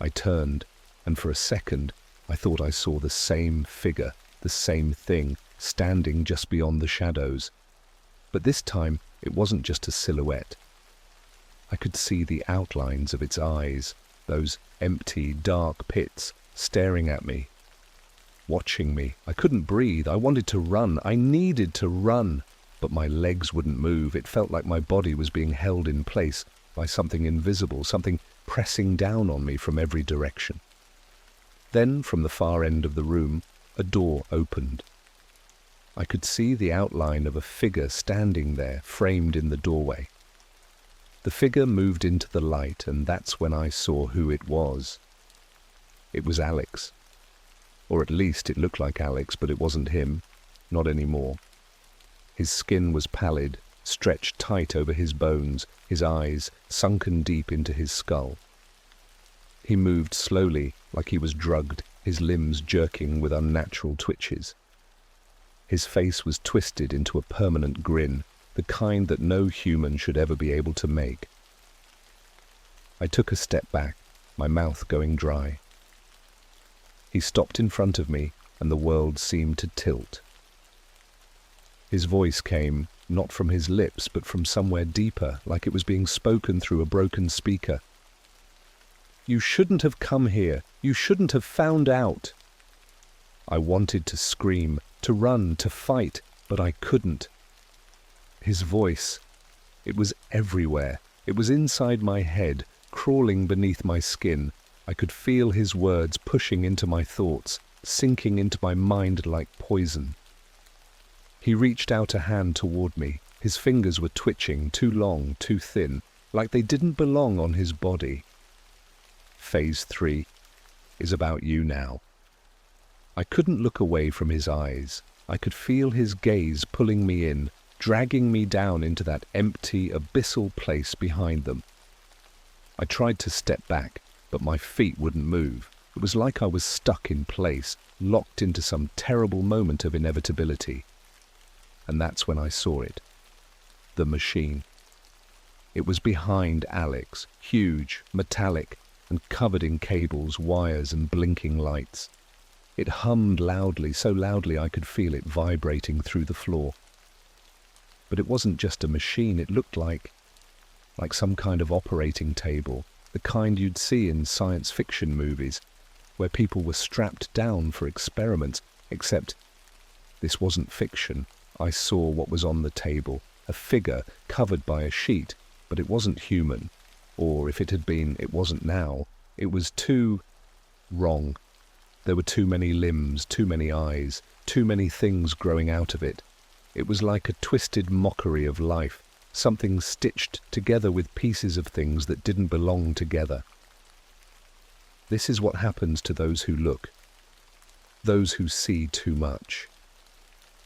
I turned, and for a second I thought I saw the same figure, the same thing, standing just beyond the shadows. But this time it wasn't just a silhouette. I could see the outlines of its eyes, those empty, dark pits, staring at me, watching me. I couldn't breathe. I wanted to run. I needed to run. But my legs wouldn't move. It felt like my body was being held in place by something invisible, something pressing down on me from every direction. Then, from the far end of the room, a door opened. I could see the outline of a figure standing there, framed in the doorway. The figure moved into the light, and that's when I saw who it was. It was Alex. Or at least it looked like Alex, but it wasn't him. Not anymore. His skin was pallid, stretched tight over his bones, his eyes sunken deep into his skull. He moved slowly, like he was drugged, his limbs jerking with unnatural twitches. His face was twisted into a permanent grin, the kind that no human should ever be able to make. I took a step back, my mouth going dry. He stopped in front of me, and the world seemed to tilt. His voice came, not from his lips, but from somewhere deeper, like it was being spoken through a broken speaker. "You shouldn't have come here. You shouldn't have found out." I wanted to scream, to run, to fight, but I couldn't. His voice, it was everywhere. It was inside my head, crawling beneath my skin. I could feel his words pushing into my thoughts, sinking into my mind like poison. He reached out a hand toward me. His fingers were twitching, too long, too thin, like they didn't belong on his body. Phase 3 is about you now. I couldn't look away from his eyes. I could feel his gaze pulling me in, dragging me down into that empty, abyssal place behind them. I tried to step back, but my feet wouldn't move. It was like I was stuck in place, locked into some terrible moment of inevitability. And that's when I saw it. The machine. It was behind Alex, huge, metallic, and covered in cables, wires, and blinking lights. It hummed loudly, so loudly I could feel it vibrating through the floor. But it wasn't just a machine. It looked like some kind of operating table, the kind you'd see in science fiction movies, where people were strapped down for experiments, except this wasn't fiction. I saw what was on the table, a figure covered by a sheet, but it wasn't human. Or if it had been, it wasn't now. It was too wrong. There were too many limbs, too many eyes, too many things growing out of it. It was like a twisted mockery of life, something stitched together with pieces of things that didn't belong together. This is what happens to those who look, those who see too much.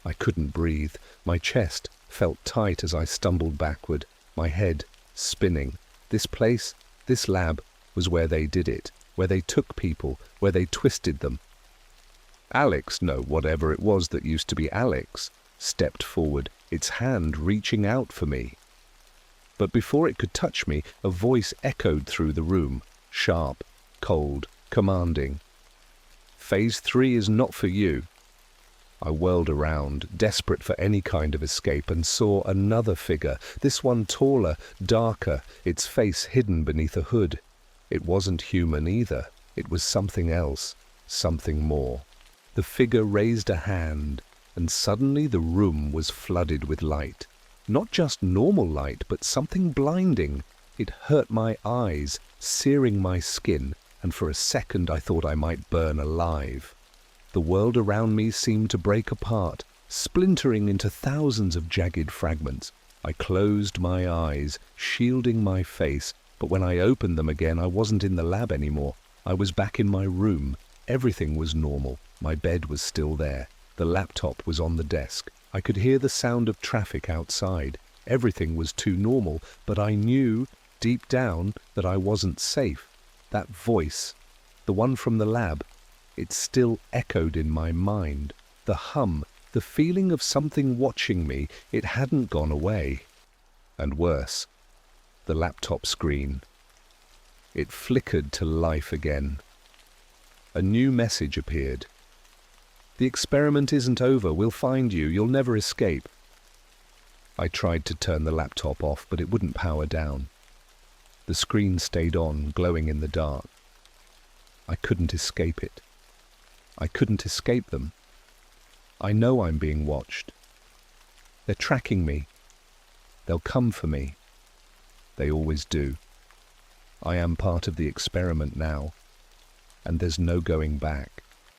I couldn't breathe. My chest felt tight as I stumbled backward, my head spinning. This place, this lab, was where they did it, where they took people, where they twisted them. Alex, no, whatever it was that used to be Alex, stepped forward, its hand reaching out for me. But before it could touch me, a voice echoed through the room, sharp, cold, commanding. "Phase 3 is not for you." I whirled around, desperate for any kind of escape, and saw another figure, this one taller, darker, its face hidden beneath a hood. It wasn't human either. It was something else, something more. The figure raised a hand, and suddenly the room was flooded with light. Not just normal light, but something blinding. It hurt my eyes, searing my skin, and for a second I thought I might burn alive. The world around me seemed to break apart, splintering into thousands of jagged fragments. I closed my eyes, shielding my face, but when I opened them again, I wasn't in the lab anymore. I was back in my room. Everything was normal. My bed was still there. The laptop was on the desk. I could hear the sound of traffic outside. Everything was too normal, but I knew, deep down, that I wasn't safe. That voice, the one from the lab, it still echoed in my mind. The hum, the feeling of something watching me, it hadn't gone away. And worse, the laptop screen. It flickered to life again. A new message appeared. "The experiment isn't over. We'll find you. You'll never escape." I tried to turn the laptop off, but it wouldn't power down. The screen stayed on, glowing in the dark. I couldn't escape it. I couldn't escape them. I know I'm being watched. They're tracking me. They'll come for me. They always do. I am part of the experiment now, and there's no going back.